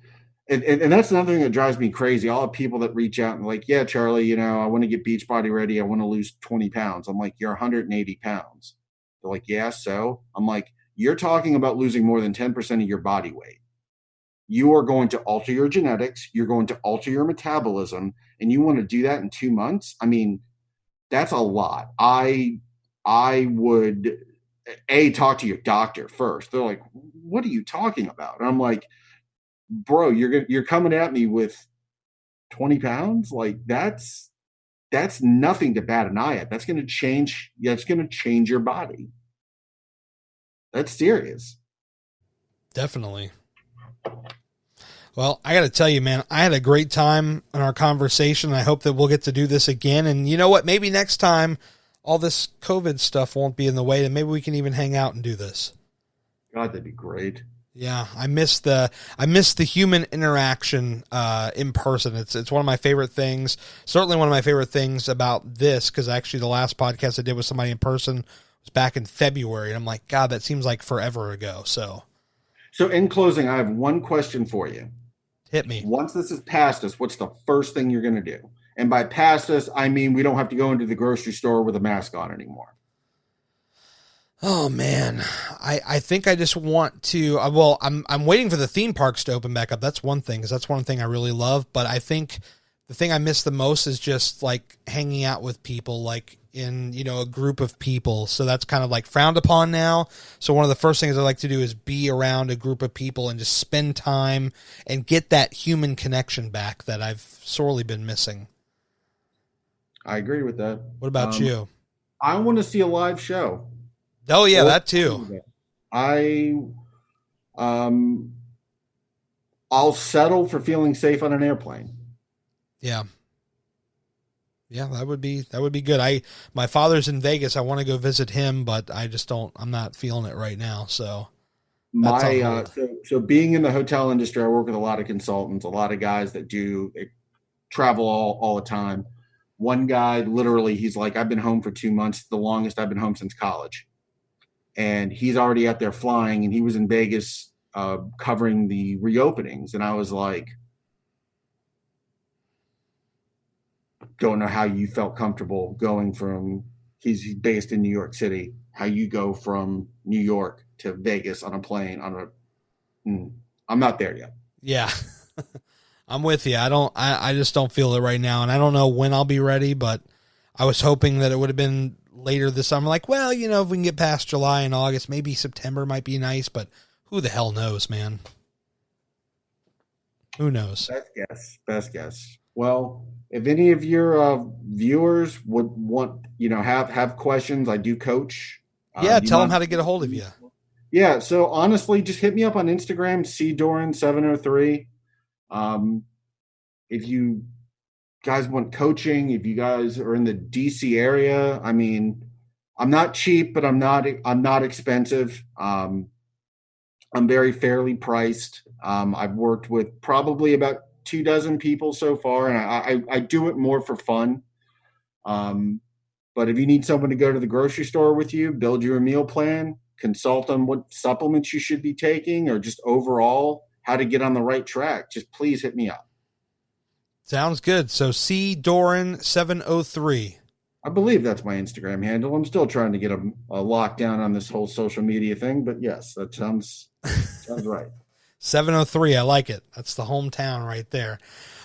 and that's another thing that drives me crazy. All the people that reach out and like, yeah, Charlie, I want to get Beachbody ready. I want to lose 20 pounds. I'm like, you're 180 pounds. They're like, yeah, so? I'm like, you're talking about losing more than 10% of your body weight. You are going to alter your genetics. You're going to alter your metabolism. And you want to do that in 2 months? I mean, that's a lot. I would, talk to your doctor first. They're like, what are you talking about? And I'm like, bro, you're coming at me with 20 pounds? Like that's nothing to bat an eye at. That's going to change your body. That's serious. Definitely. Well, I got to tell you, man, I had a great time in our conversation. I hope that we'll get to do this again. And you know what? Maybe next time all this COVID stuff won't be in the way, and maybe we can even hang out and do this. God, that'd be great. Yeah, I miss the human interaction in person. It's one of my favorite things. Certainly one of my favorite things about this, because actually the last podcast I did with somebody in person was back in February, and I'm like, God, that seems like forever ago. So in closing, I have one question for you. Hit me. Once this is past us, what's the first thing you're going to do? And by past us, I mean we don't have to go into the grocery store with a mask on anymore. Oh man, I think I just want to. Well, I'm waiting for the theme parks to open back up. That's one thing, because that's one thing I really love. But I think the thing I miss the most is just like hanging out with people, like in a group of people. So that's kind of like frowned upon now. So one of the first things I like to do is be around a group of people and just spend time and get that human connection back that I've sorely been missing. I agree with that. What about you? I want to see a live show. Oh yeah, that too. I'll settle for feeling safe on an airplane. Yeah. Yeah, that would be good. My father's in Vegas. I want to go visit him, but I'm not feeling it right now. So so being in the hotel industry, I work with a lot of consultants, a lot of guys that do travel all the time. One guy, literally, he's like, I've been home for 2 months, the longest I've been home since college. And he's already out there flying, and he was in Vegas covering the reopenings. And I was like, don't know how you felt comfortable going from, he's based in New York City, how you go from New York to Vegas on a plane I'm not there yet. Yeah. I'm with you. I just don't feel it right now. And I don't know when I'll be ready, but I was hoping that it would have been later this summer. Like, well, if we can get past July and August, maybe September might be nice, but who the hell knows, man? Who knows? Best guess. Well, if any of your viewers would want, have questions, I do coach. Yeah, tell them how to get a hold of you. Yeah, so honestly, just hit me up on Instagram, cdoran703. if you guys want coaching, if you guys are in the DC area, I mean, I'm not cheap, but I'm not expensive. I'm very fairly priced. I've worked with probably about 24 people so far, and I do it more for fun. But if you need someone to go to the grocery store with you, build you a meal plan, consult on what supplements you should be taking, or just overall how to get on the right track, just please hit me up. Sounds good. So C Doran 703. I believe that's my Instagram handle. I'm still trying to get a lockdown on this whole social media thing, but yes, that sounds right. 703. I like it. That's the hometown right there.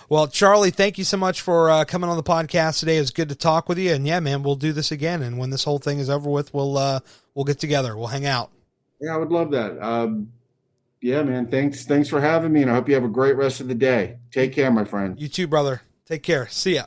Well, Charlie, thank you so much for coming on the podcast today. It was good to talk with you. And yeah, man, we'll do this again. And when this whole thing is over with, we'll get together. We'll hang out. Yeah, I would love that. Yeah, man. Thanks for having me. And I hope you have a great rest of the day. Take care, my friend. You too, brother. Take care. See ya.